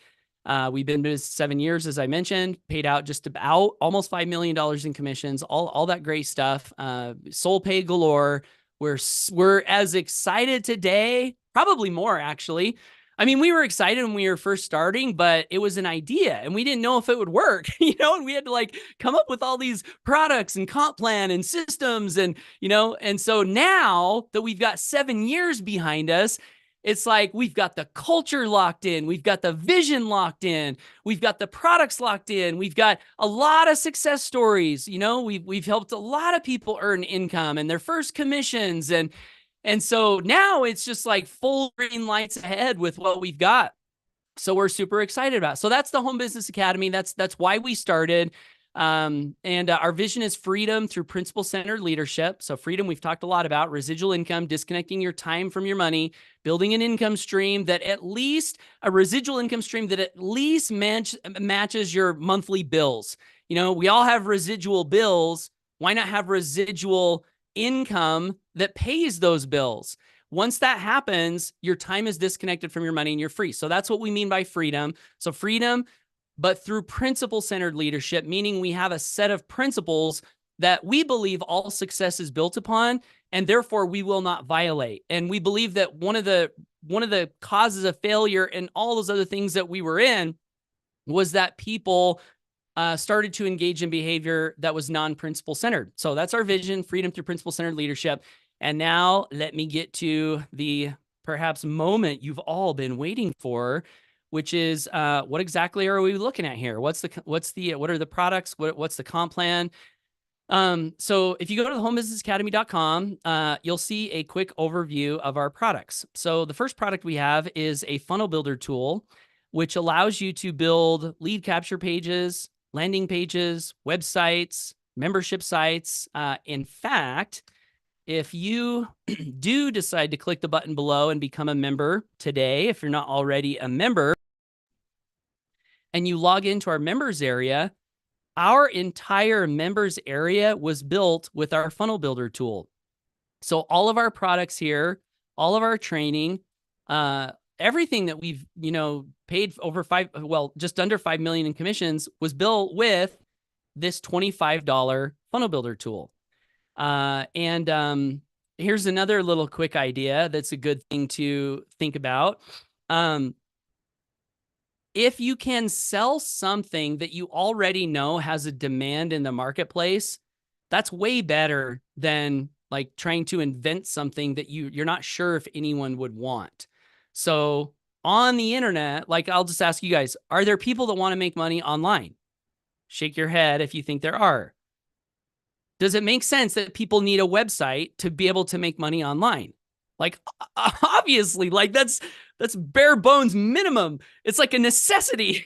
We've been in 7 years, as I mentioned, paid out just about almost $5 million in commissions, all that great stuff, soul pay galore. We're as excited today, probably more actually, I mean, we were excited when we were first starting, but it was an idea and we didn't know if it would work, and we had to like come up with all these products and comp plan and systems and so now that we've got 7 years behind us, it's like we've got the culture locked in, we've got the vision locked in, we've got the products locked in, we've got a lot of success stories. We've helped a lot of people earn income and their first commissions, and so now it's just like full green lights ahead with what we've got. So we're super excited about it. So that's the Home Business Academy. That's why we started. And our vision is freedom through principle-centered leadership. So freedom, we've talked a lot about residual income, disconnecting your time from your money, building an income stream that at least a residual income stream that at least matches your monthly bills. We all have residual bills. Why not have residual income that pays those bills? Once that happens, your time is disconnected from your money and you're free. So that's what we mean by freedom. So freedom, but through principle-centered leadership, meaning we have a set of principles that we believe all success is built upon, and therefore we will not violate. And we believe that one of the causes of failure and all those other things that we were in was that people started to engage in behavior that was non-principle centered. So that's our vision, freedom through principle-centered leadership. And now let me get to the perhaps moment you've all been waiting for, which is what exactly are we looking at here? What are the products? What's the comp plan? So if you go to the homebusinessacademy.com, you'll see a quick overview of our products. So the first product we have is a funnel builder tool, which allows you to build lead capture pages, landing pages, websites, membership sites. In fact, if you do decide to click the button below and become a member today, if you're not already a member, and you log into our members area, our entire members area was built with our funnel builder tool. So all of our products here, all of our training, everything that we've, paid over just under 5 million in commissions was built with this $25 funnel builder tool. Here's another little quick idea that's a good thing to think about. If you can sell something that you already know has a demand in the marketplace, that's way better than like trying to invent something that you're not sure if anyone would want. So on the internet, like I'll just ask you guys, are there people that want to make money online? Shake your head if you think there are. Does it make sense that people need a website to be able to make money online? Like, obviously, like that's bare bones minimum. It's like a necessity,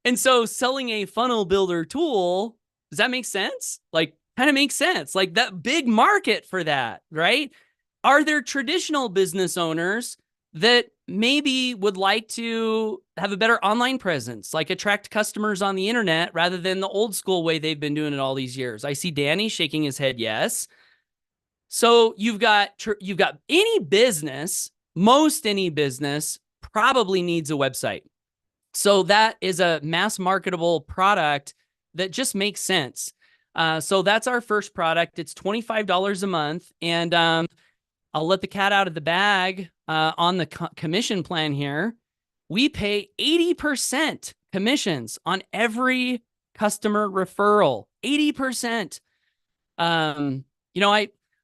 and so selling a funnel builder tool, does that make sense? Like, kind of makes sense. Like that big market for that, right? Are there traditional business owners that maybe would like to have a better online presence, like attract customers on the internet rather than the old school way they've been doing it all these years? I see Danny shaking his head yes. So you've got any business, most any business probably needs a website. So that is a mass marketable product that just makes sense. So that's our first product. It's $25 a month. And I'll let the cat out of the bag on the commission plan here. We pay 80% commissions on every customer referral, 80%.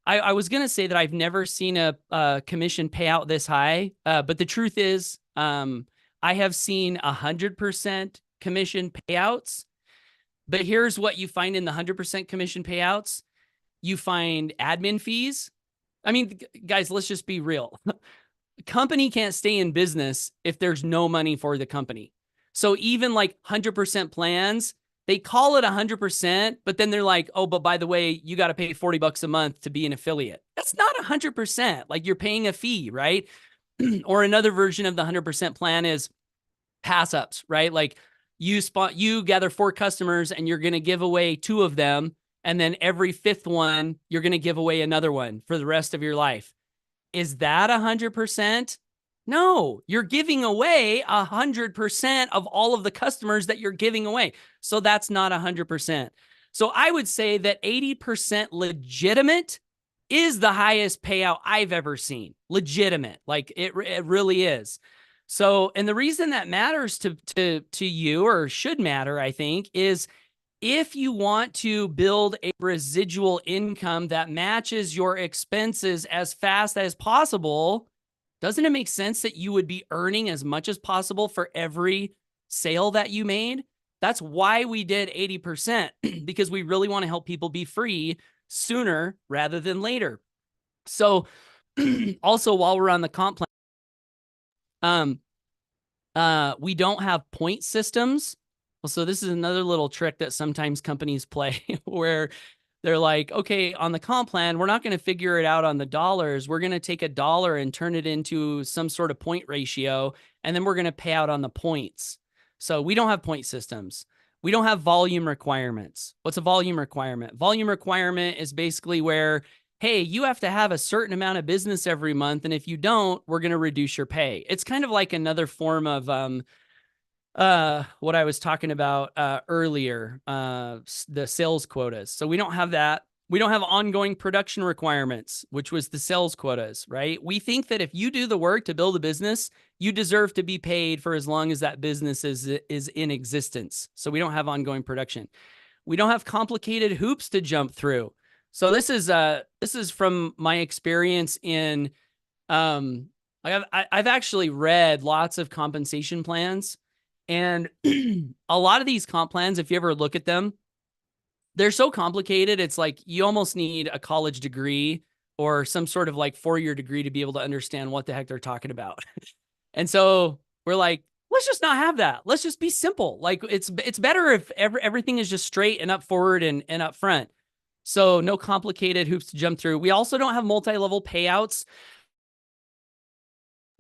I was going to say that I've never seen a commission payout this high, but the truth is I have seen 100% commission payouts. But here's what you find in the 100% commission payouts. You find admin fees. I mean, guys, let's just be real. Company can't stay in business if there's no money for the company. So even like 100% plans, they call it 100%, but then they're like, oh, but by the way, you got to pay $40 a month to be an affiliate. That's not 100%. Like you're paying a fee, right? Or another version of the 100% plan is pass ups, right? Like you gather 4 customers and you're going to give away 2 of them. And then every 5th one, you're going to give away another one for the rest of your life. Is that 100%? No, you're giving away 100% of all of the customers that you're giving away. So that's not 100%. So I would say that 80% legitimate is the highest payout I've ever seen. Legitimate. Like it really is. So, and the reason that matters to you, or should matter, I think, is if you want to build a residual income that matches your expenses as fast as possible, doesn't it make sense that you would be earning as much as possible for every sale that you made? That's why we did 80%, because we really want to help people be free sooner rather than later. So also, while we're on the comp plan, we don't have point systems. So this is another little trick that sometimes companies play where they're like, okay, on the comp plan, we're not going to figure it out on the dollars. We're going to take $1 and turn it into some sort of point ratio, and then we're going to pay out on the points. So we don't have point systems. We don't have volume requirements. What's a volume requirement? Volume requirement is basically where, hey, you have to have a certain amount of business every month, and if you don't, we're going to reduce your pay. It's kind of like another form of what I was talking about earlier, the sales quotas. So we don't have that. We don't have ongoing production requirements, which was the sales quotas, right? We think that if you do the work to build a business, you deserve to be paid for as long as that business is in existence. So we don't have ongoing production. We don't have complicated hoops to jump through. So this is from my experience in I've actually read lots of compensation plans, and a lot of these comp plans, if you ever look at them, they're so complicated. It's like you almost need a college degree or some sort of like 4-year degree to be able to understand what the heck they're talking about. And so we're like, let's just not have that. Let's just be simple. Like it's better if everything is just straight and up forward and up front. So no complicated hoops to jump through. We also don't have multi-level payouts.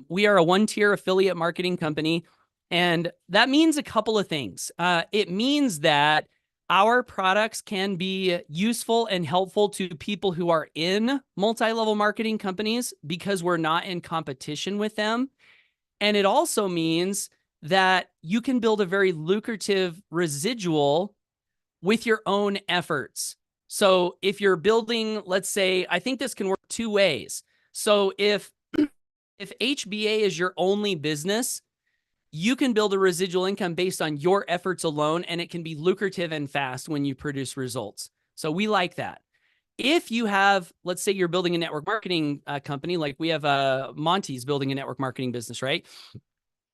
We are a 1-tier affiliate marketing company, and that means a couple of things. It means that our products can be useful and helpful to people who are in multi-level marketing companies because we're not in competition with them. And it also means that you can build a very lucrative residual with your own efforts. So if you're building, let's say, I think this can work 2 ways. So if HBA is your only business, you can build a residual income based on your efforts alone, and it can be lucrative and fast when you produce results. So we like that. If you have, let's say you're building a network marketing company, like we have Monty's building a network marketing business, right?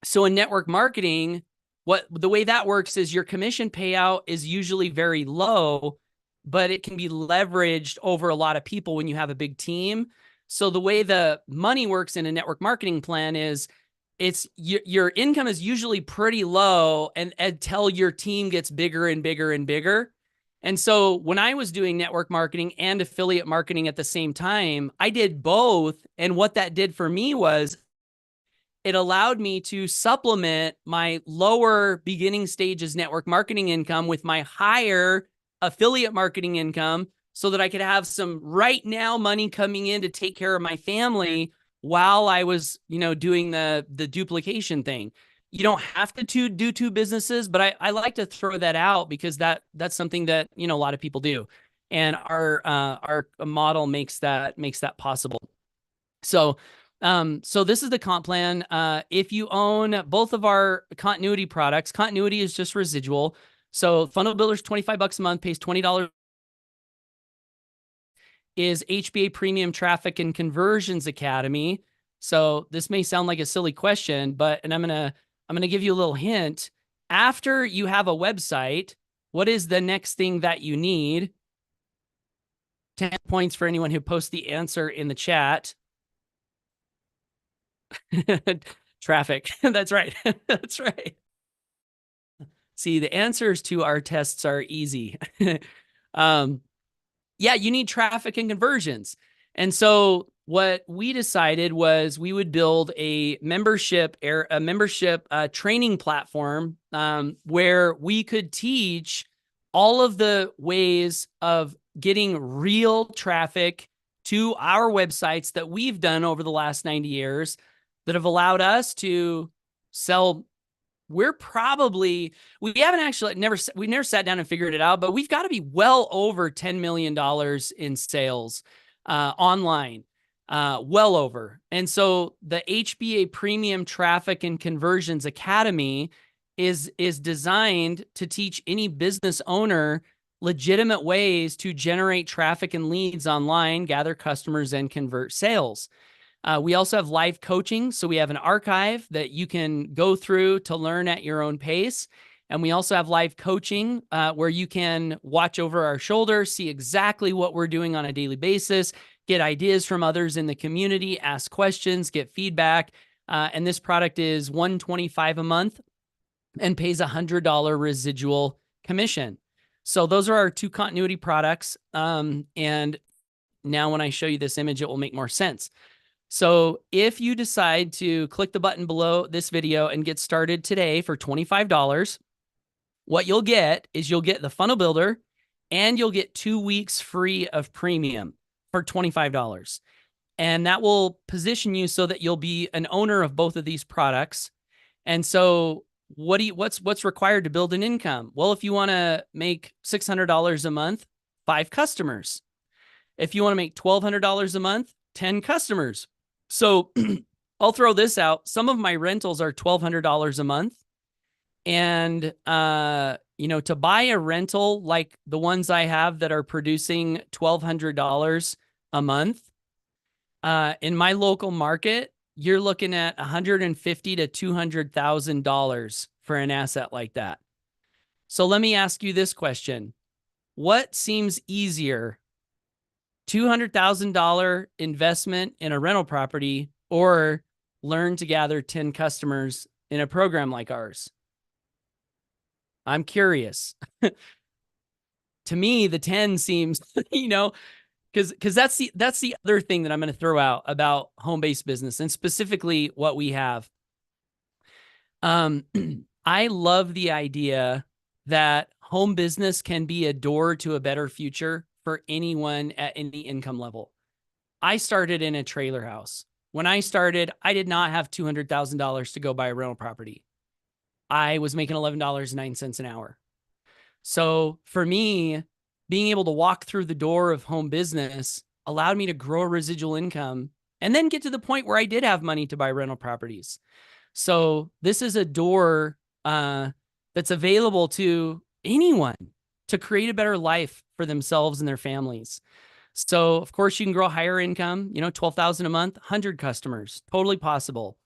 So in network marketing, the way that works is your commission payout is usually very low, but it can be leveraged over a lot of people when you have a big team. So the way the money works in a network marketing plan is your income is usually pretty low and until your team gets bigger and bigger and bigger. And so when I was doing network marketing and affiliate marketing at the same time, I did both. And what that did for me was it allowed me to supplement my lower beginning stages network marketing income with my higher affiliate marketing income so that I could have some right now money coming in to take care of my family while I was, doing the duplication thing. You don't have to do 2 businesses, but I like to throw that out because that's something that, a lot of people do. And our model makes that possible. So this is the comp plan. If you own both of our continuity products, continuity is just residual. So Funnel Builder's $25 a month, pays $20. Is HBA Premium Traffic and Conversions Academy. So this may sound like a silly question, and I'm gonna give you a little hint. After you have a website, what is the next thing that you need? 10 points for anyone who posts the answer in the chat. Traffic. That's right. That's right. See, the answers to our tests are easy. Yeah, you need traffic and conversions. And so what we decided was we would build a membership training platform where we could teach all of the ways of getting real traffic to our websites that we've done over the last 90 years that have allowed us to sell. We haven't actually we never sat down and figured it out, but we've got to be well over $10 million in sales online. well over. And so the HBA Premium Traffic and Conversions Academy is designed to teach any business owner legitimate ways to generate traffic and leads online, gather customers, and convert sales. We also have live coaching. So we have an archive that you can go through to learn at your own pace. And we also have live coaching where you can watch over our shoulder, see exactly what we're doing on a daily basis, get ideas from others in the community, ask questions, get feedback. And this product is $125 a month and pays $100 residual commission. So those are our two continuity products. And now when I show you this image, it will make more sense. So if you decide to click the button below this video and get started today for $25, what you'll get is you'll get the funnel builder and you'll get 2 weeks free of premium for $25. And that will position you so that you'll be an owner of both of these products. And so what's required to build an income? Well, if you want to make $600 a month, 5 customers. If you want to make $1,200 a month, 10 customers. So I'll throw this out. Some of my rentals are $1,200 a month. And, to buy a rental like the ones I have that are producing $1,200 a month, in my local market, you're looking at $150,000 to $200,000 for an asset like that. So let me ask you this question. What seems easier, $200,000 investment in a rental property or learn to gather 10 customers in a program like ours? I'm curious. To me, the 10 seems, because that's the other thing that I'm going to throw out about home-based business and specifically what we have. I love the idea that home business can be a door to a better future for anyone at any income level. I started in a trailer house. When I started, I did not have $200,000 to go buy a rental property. I was making $11.09 an hour. So for me, being able to walk through the door of home business allowed me to grow a residual income and then get to the point where I did have money to buy rental properties. So this is a door that's available to anyone to create a better life for themselves and their families. So of course you can grow higher income, $12,000 a month, 100 customers, totally possible.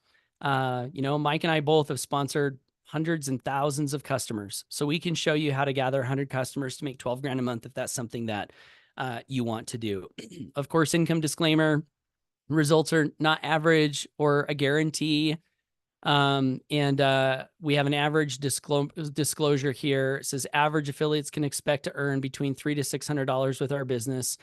Mike and I both have sponsored hundreds and thousands of customers. So we can show you how to gather 100 customers to make 12 grand a month if that's something that you want to do. Of course, income disclaimer, results are not average or a guarantee. And we have an average disclosure here. It says average affiliates can expect to earn between $300 to $600 with our business.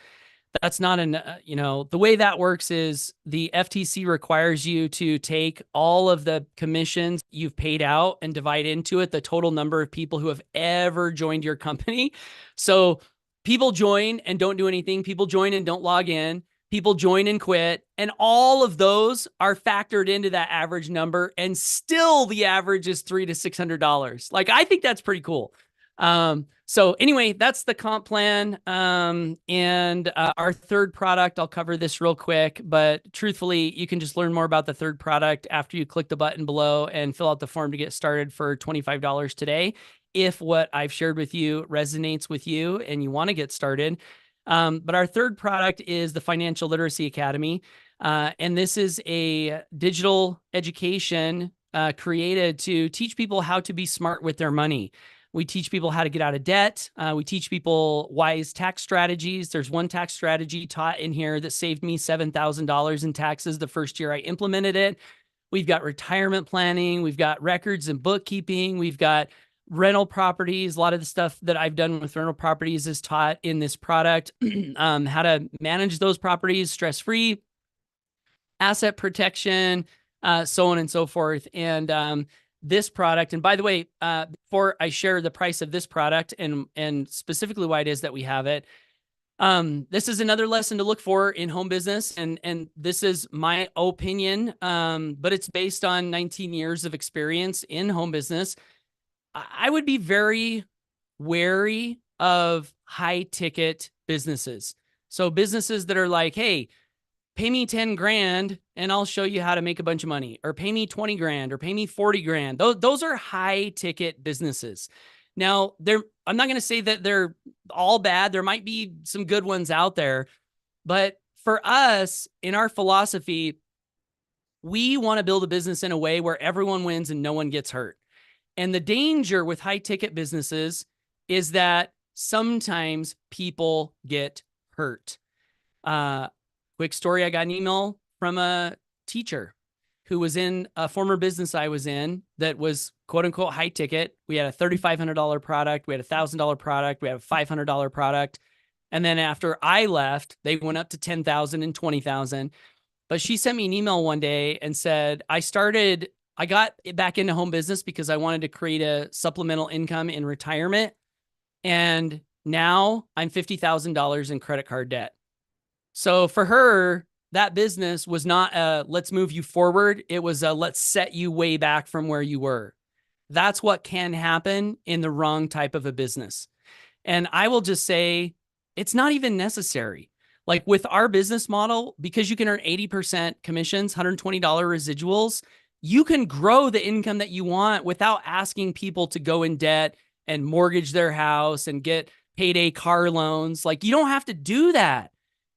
That's not the way that works is the FTC requires you to take all of the commissions you've paid out and divide into it the total number of people who have ever joined your company. So people join and don't do anything. People join and don't log in. People join and quit. And all of those are factored into that average number. And still the average is $300 to $600. Like, I think that's pretty cool. So anyway, that's the comp plan. And our third product, I'll cover this real quick, but truthfully, you can just learn more about the third product after you click the button below and fill out the form to get started for $25 today. If what I've shared with you resonates with you and you want to get started. But our third product is the Financial Literacy Academy. And this is a digital education created to teach people how to be smart with their money. We teach people how to get out of debt. We teach people wise tax strategies. There's one tax strategy taught in here that saved me $7,000 in taxes the first year I implemented it. We've got retirement planning. We've got records and bookkeeping. We've got rental properties. A lot of the stuff that I've done with rental properties is taught in this product. How to manage those properties stress-free, asset protection, so on and so forth. And this product, and by the way, before I share the price of this product and specifically why it is that we have it, this is another lesson to look for in home business. And this is my opinion, but it's based on 19 years of experience in home business. I would be very wary of high ticket businesses. So businesses that are like, hey, pay me 10 grand and I'll show you how to make a bunch of money, or pay me 20 grand or pay me 40 grand. Those are high ticket businesses. Now, I'm not going to say that they're all bad. There might be some good ones out there, but for us, in our philosophy, we want to build a business in a way where everyone wins and no one gets hurt. And the danger with high ticket businesses is that sometimes people get hurt. Quick story. I got an email from a teacher who was in a former business I was in that was quote unquote high ticket. We had a $3,500 product. We had a $1,000 product. We had a $500 product. And then after I left, they went up to 10,000 and 20,000. But she sent me an email one day and said, I got back into home business because I wanted to create a supplemental income in retirement. And now I'm $50,000 in credit card debt. So for her, that business was not a let's move you forward. It was a let's set you way back from where you were. That's what can happen in the wrong type of a business. And I will just say it's not even necessary. Like with our business model, because you can earn 80% commissions, $120 residuals, you can grow the income that you want without asking people to go in debt and mortgage their house and get payday car loans. Like you don't have to do that.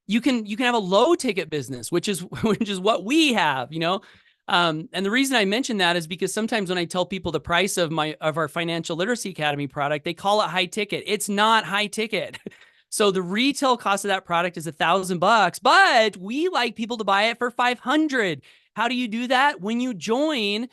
You can have a low ticket business, which is what we have, you know? And the reason I mention that is because sometimes when I tell people the price of our Financial Literacy Academy product, they call it high ticket. It's not high ticket. So the retail cost of that product is $1,000, but we like people to buy it for $500. How do you do that? When you join,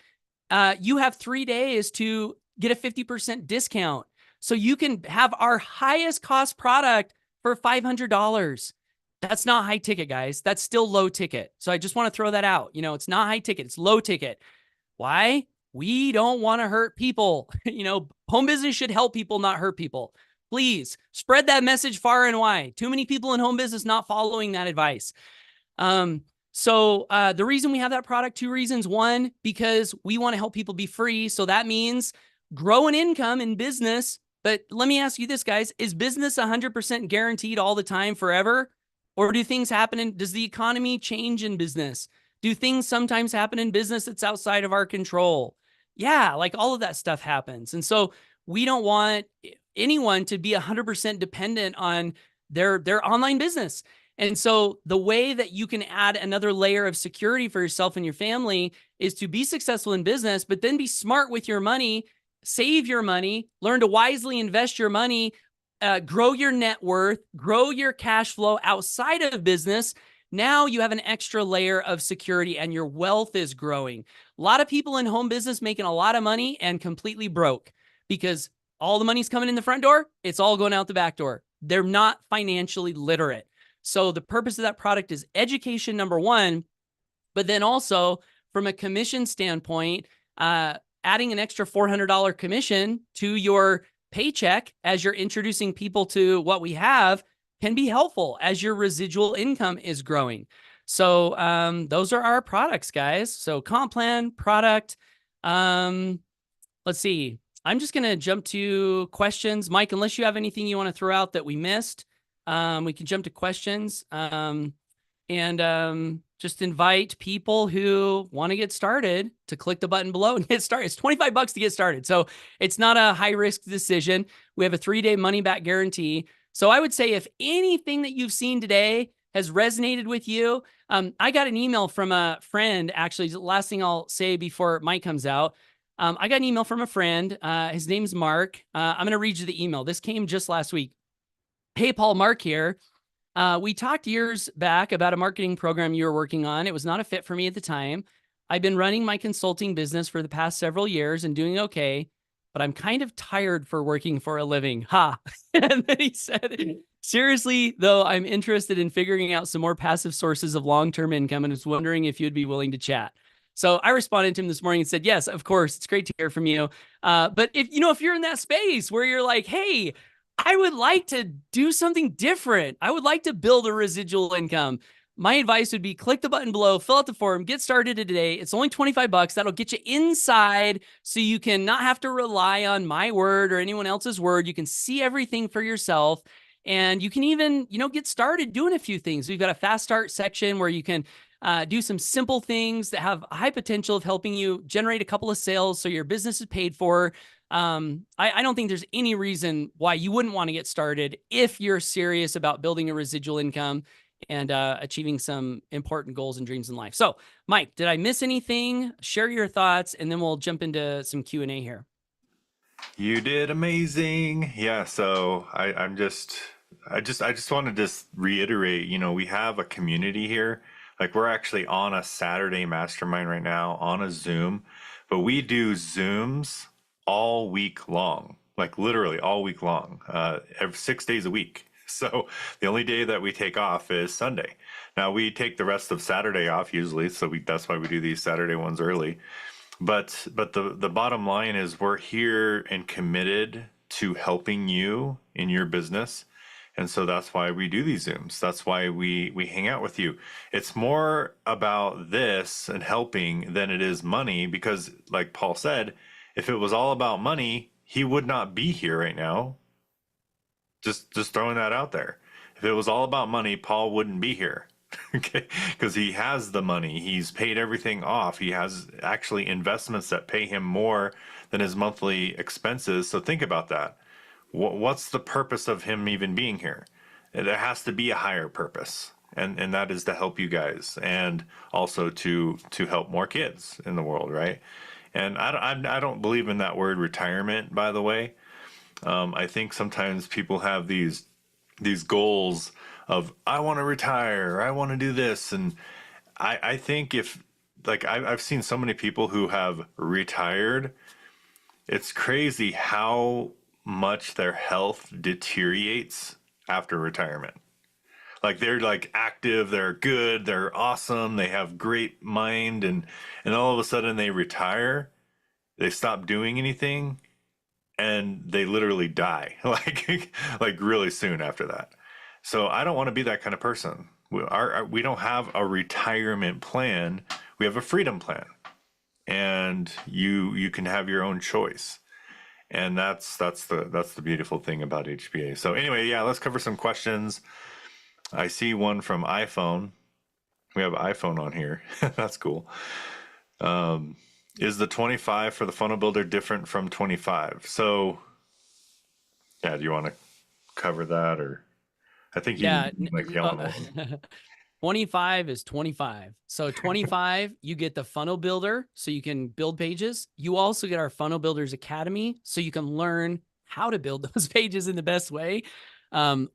you have 3 days to get a 50% discount. So you can have our highest cost product for $500. That's not high ticket, guys. That's still low ticket. So I just want to throw that out. You know, it's not high ticket. It's low ticket. Why? We don't want to hurt people. You know, home business should help people, not hurt people. Please spread that message far and wide. Too many people in home business not following that advice. So the reason we have that product, 2 reasons. One, because we want to help people be free. So that means grow an income in business. But let me ask you this, guys. Is business 100% guaranteed all the time forever? Or do things happen does the economy change in business? Do things sometimes happen in business that's outside of our control? Yeah, like all of that stuff happens. And so we don't want anyone to be 100% dependent on their online business. And so the way that you can add another layer of security for yourself and your family is to be successful in business, but then be smart with your money, save your money, learn to wisely invest your money, grow your net worth, grow your cash flow outside of business. Now you have an extra layer of security and your wealth is growing. A lot of people in home business making a lot of money and completely broke because all the money's coming in the front door. It's all going out the back door. They're not financially literate. So the purpose of that product is education, number one, but then also from a commission standpoint, adding an extra $400 commission to your paycheck as you're introducing people to what we have can be helpful as your residual income is growing. So those are our products, guys. So comp plan, product. Let's see. I'm just going to jump to questions. Mike, unless you have anything you want to throw out that we missed, we can jump to questions and just invite people who want to get started to click the button below and get started. It's $25 to get started. So it's not a high risk decision. We have a 3-day money back guarantee. So I would say if anything that you've seen today has resonated with you, I got an email from a friend, actually, the last thing I'll say before Mike comes out. I got an email from a friend. His name's Mark. I'm going to read you the email. This came just last week. Hey, Paul, Mark here. We talked years back about a marketing program you were working on. It was not a fit for me at the time. I've been running my consulting business for the past several years and doing okay, but I'm kind of tired for working for a living. Ha. And then he said, seriously, though, I'm interested in figuring out some more passive sources of long-term income and was wondering if you'd be willing to chat. So I responded to him this morning and said, yes, of course. It's great to hear from you. But if you're in that space where you're like, hey, I would like to do something different. I would like to build a residual income. My advice would be click the button below, fill out the form, get started today. It's only $25. That'll get you inside so you can not have to rely on my word or anyone else's word. You can see everything for yourself. And you can even, get started doing a few things. We've got a fast start section where you can do some simple things that have a high potential of helping you generate a couple of sales so your business is paid for. I don't think there's any reason why you wouldn't want to get started if you're serious about building a residual income and achieving some important goals and dreams in life. So, Mike, did I miss anything? Share your thoughts, and then we'll jump into some Q&A here. You did amazing. Yeah, so I just want to just reiterate, we have a community here. Like, we're actually on a Saturday mastermind right now on a Zoom, but we do Zooms all week long, like literally all week long, every 6 days a week. So the only day that we take off is Sunday. Now we take the rest of Saturday off usually, so that's why we do these Saturday ones early. But the bottom line is we're here and committed to helping you in your business. And so that's why we do these Zooms. That's why we hang out with you. It's more about this and helping than it is money, because like Paul said, if it was all about money, he would not be here right now. Just throwing that out there. If it was all about money, Paul wouldn't be here. Okay, because he has the money. He's paid everything off. He has actually investments that pay him more than his monthly expenses. So think about that. What's the purpose of him even being here? There has to be a higher purpose, and that is to help you guys, and also to help more kids in the world, right? And I don't believe in that word retirement, by the way. I think sometimes people have these goals of, I want to retire, or I want to do this. And I think if, like, I've seen so many people who have retired, it's crazy how much their health deteriorates after retirement. Like, they're like active, they're good, they're awesome, they have great mind, and all of a sudden they retire, they stop doing anything, and they literally die like really soon after that. So I don't want to be that kind of person. We don't have a retirement plan. We have a freedom plan, and you can have your own choice. And that's the beautiful thing about HBA. So anyway, yeah, let's cover some questions. I see one from iPhone. We have iPhone on here. That's cool. Is the 25 for the funnel builder different from 25? So, yeah, do you want to cover that, or I think you need, like, yelling. 25 is 25. So 25, you get the funnel builder so you can build pages. You also get our Funnel Builders Academy so you can learn how to build those pages in the best way.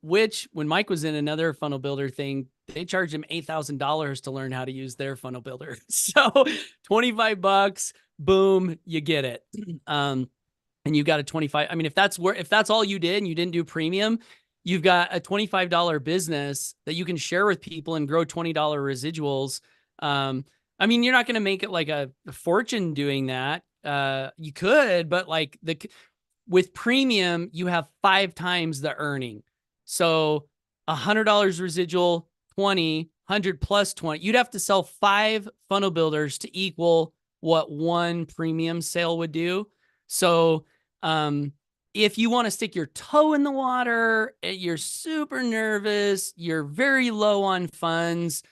Which, when Mike was in another funnel builder thing, they charged him $8,000 to learn how to use their funnel builder. So $25, boom, you get it. And you got a 25. I mean, if that's all you did and you didn't do premium, you've got a $25 business that you can share with people and grow $20 residuals. I mean, you're not going to make it like a fortune doing that. You could, but like with premium, you have 5 times the earning. So $100 residual, 20, 100 plus 20. You'd have to sell 5 funnel builders to equal what 1 premium sale would do. So, if you want to stick your toe in the water, you're super nervous, you're very low on funds,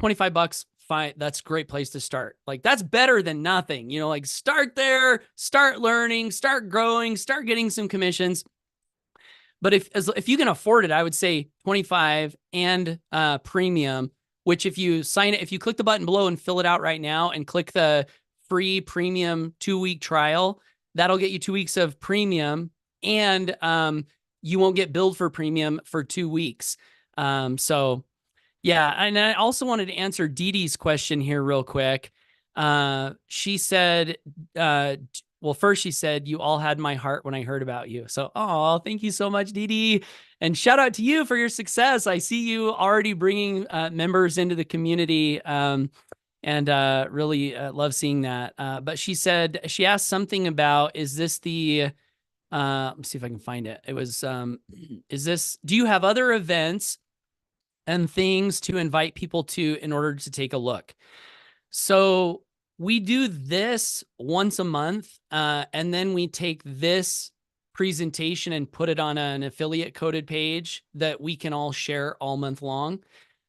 $25, fine. That's a great place to start. Like, that's better than nothing, like, start there, start learning, start growing, start getting some commissions. But if you can afford it, I would say 25 and premium, which if you click the button below and fill it out right now and click the free premium 2-week trial, that'll get you 2 weeks of premium, and you won't get billed for premium for 2 weeks. So yeah. And I also wanted to answer Dee Dee's question here real quick. She said, well, first she said, you all had my heart when I heard about you. So, thank you so much, Dee Dee. And shout out to you for your success. I see you already bringing members into the community, and really love seeing that. But she asked something about, is this the, let me see if I can find it. It was, do you have other events and things to invite people to in order to take a look? So we do this once a month, and then we take this presentation and put it on an affiliate coded page that we can all share all month long.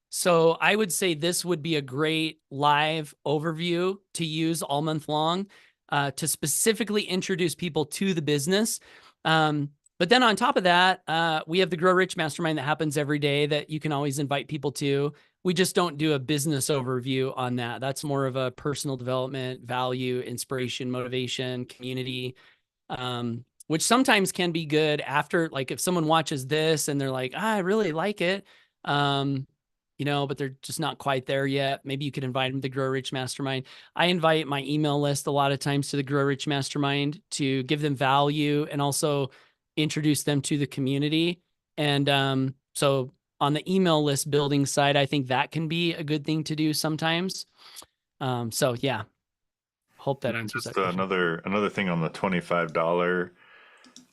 So I would say this would be a great live overview to use all month long to specifically introduce people to the business. But then on top of that, we have the Grow Rich Mastermind that happens every day that you can always invite people to. We just don't do a business overview on that. That's more of a personal development, value, inspiration, motivation, community, which sometimes can be good after, like if someone watches this and they're like, I really like it, but they're just not quite there yet. Maybe you could invite them to the Grow Rich Mastermind. I invite my email list a lot of times to the Grow Rich Mastermind to give them value and also introduce them to the community. And so on the email list building side, I think that can be a good thing to do sometimes. So yeah, hope that answers that question. Another thing on the $25,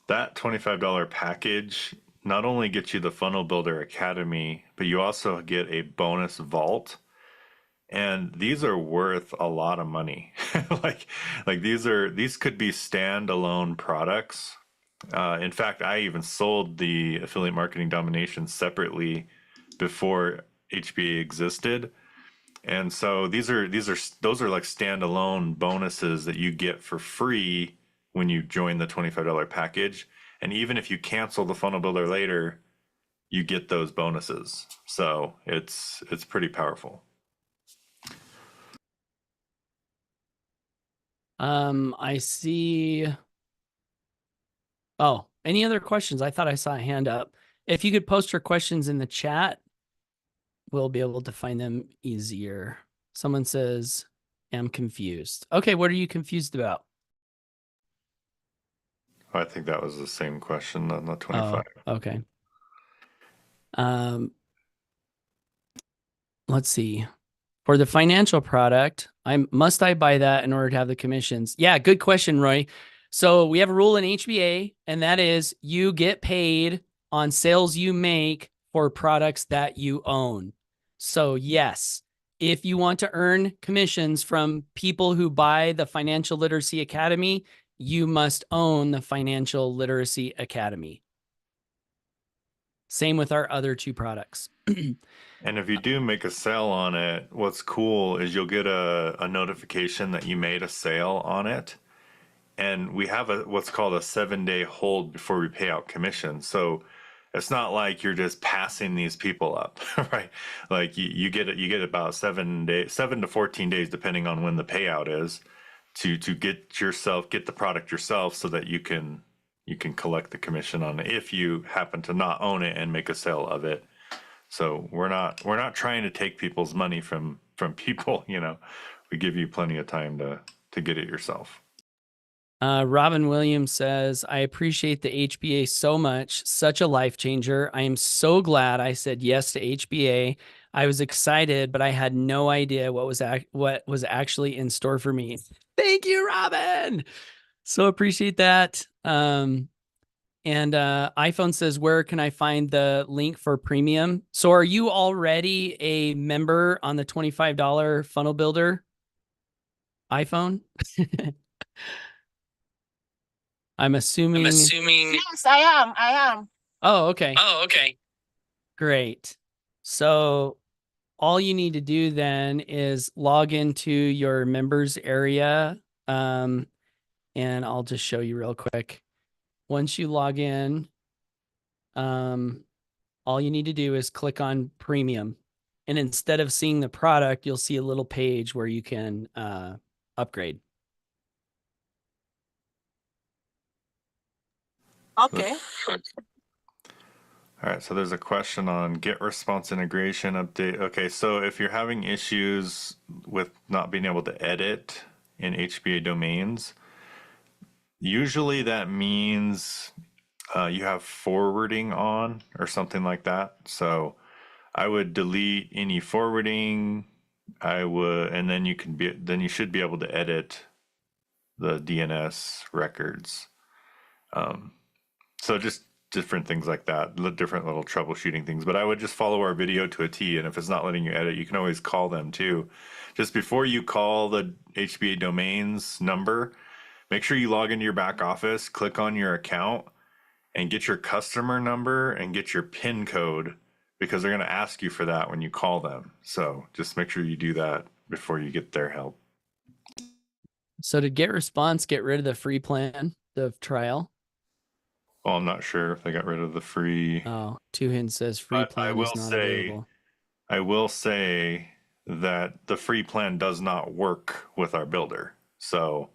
that $25 package not only gets you the Funnel Builder Academy, but you also get a bonus vault. And these are worth a lot of money. like these could be standalone products. In fact, I even sold the Affiliate Marketing Domination separately before HBA existed. And so those are like standalone bonuses that you get for free when you join the $25 package. And even if you cancel the Funnel Builder later, you get those bonuses. So it's pretty powerful. I see. Oh, any other questions? I thought I saw a hand up. If you could post your questions in the chat, we'll be able to find them easier. Someone says, I'm confused. Okay, what are you confused about? I think that was the same question on the 25. Oh, okay. Let's see. For the financial product, must I buy that in order to have the commissions? Yeah, good question, Roy. So we have a rule in HBA, and that is you get paid on sales you make for products that you own. So yes, if you want to earn commissions from people who buy the Financial Literacy Academy, you must own the Financial Literacy Academy. Same with our other two products. And if you do make a sale on it, what's cool is you'll get a notification that you made a sale on it. And we have what's called a 7-day hold before we pay out commission. So it's not like you're just passing these people up, right? Like you get about 7 to 14 days, depending on when the payout is, to get the product yourself, so that you can collect the commission on it if you happen to not own it and make a sale of it. So we're not trying to take people's money from people. We give you plenty of time to get it yourself. Robin Williams says, I appreciate the HBA so much. Such a life changer. I am so glad I said yes to HBA. I was excited, but I had no idea what was actually in store for me. Thank you, Robin. So appreciate that. And iPhone says, where can I find the link for premium? So are you already a member on the $25 Funnel Builder iPhone? I'm assuming. Yes, I am. Oh, okay. Great. So all you need to do then is log into your members area. And I'll just show you real quick. Once you log in, all you need to do is click on premium. And instead of seeing the product, you'll see a little page where you can upgrade. Okay. All right, so there's a question on get response integration update. Okay, so if you're having issues with not being able to edit in HBA domains, usually that means you have forwarding on or something like that. So I would delete any forwarding. And then you should be able to edit the DNS records. So just different things like that, different little troubleshooting things. But I would just follow our video to a T, and if it's not letting you edit, you can always call them too. Just before you call the HBA domains number, make sure you log into your back office, click on your account, and get your customer number and get your PIN code, because they're going to ask you for that when you call them. So just make sure you do that before you get their help. So to get response, get rid of the free plan, the trial. Well, I'm not sure if they got rid of the free. Oh, Two Hint says free But plan is not available. I will say that the free plan does not work with our builder. So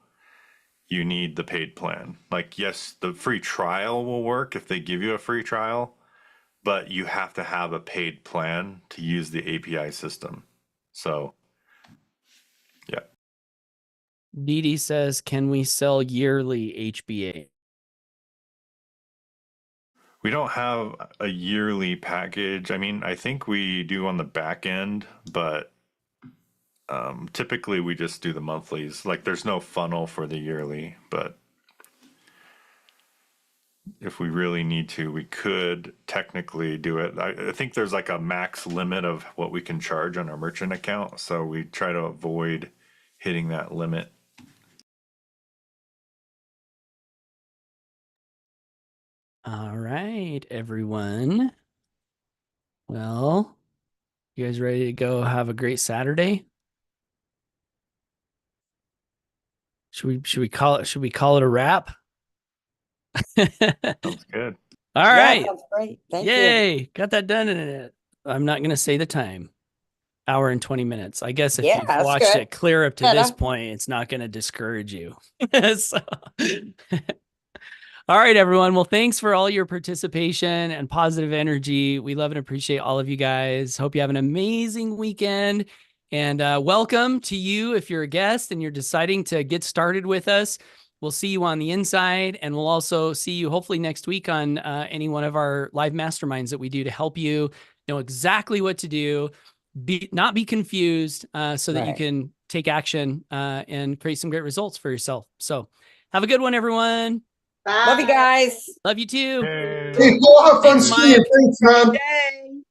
you need the paid plan. Like, yes, the free trial will work if they give you a free trial, but you have to have a paid plan to use the API system. So, yeah. Dee Dee says, can we sell yearly HBA? We don't have a yearly package. I mean, I think we do on the back end, but typically we just do the monthlies. Like, there's no funnel for the yearly, but if we really need to, we could technically do it. I think there's like a max limit of what we can charge on our merchant account, so we try to avoid hitting that limit. All right, everyone. Well, you guys ready to go have a great Saturday? Should we call it a wrap? Sounds good. All Yeah, right. sounds great. Thank you. Yay. Got that done in it. I'm not going to say the time. Hour and 20 minutes. I guess if Yeah, you've that's watched good. it clear up to Yeah, this that- point, it's not going to discourage you. So, all right, everyone. Well, thanks for all your participation and positive energy. We love and appreciate all of you guys. Hope you have an amazing weekend. And welcome to you if you're a guest and you're deciding to get started with us. We'll see you on the inside, and we'll also see you hopefully next week on any one of our live masterminds that we do to help you know exactly what to do, not be confused, so that you Right. can take action and create some great results for yourself. So have a good one, everyone. Love you guys. Love you too. Yay. Hey, go have fun Thanks, skiing. Mike. Thanks, man. Yay.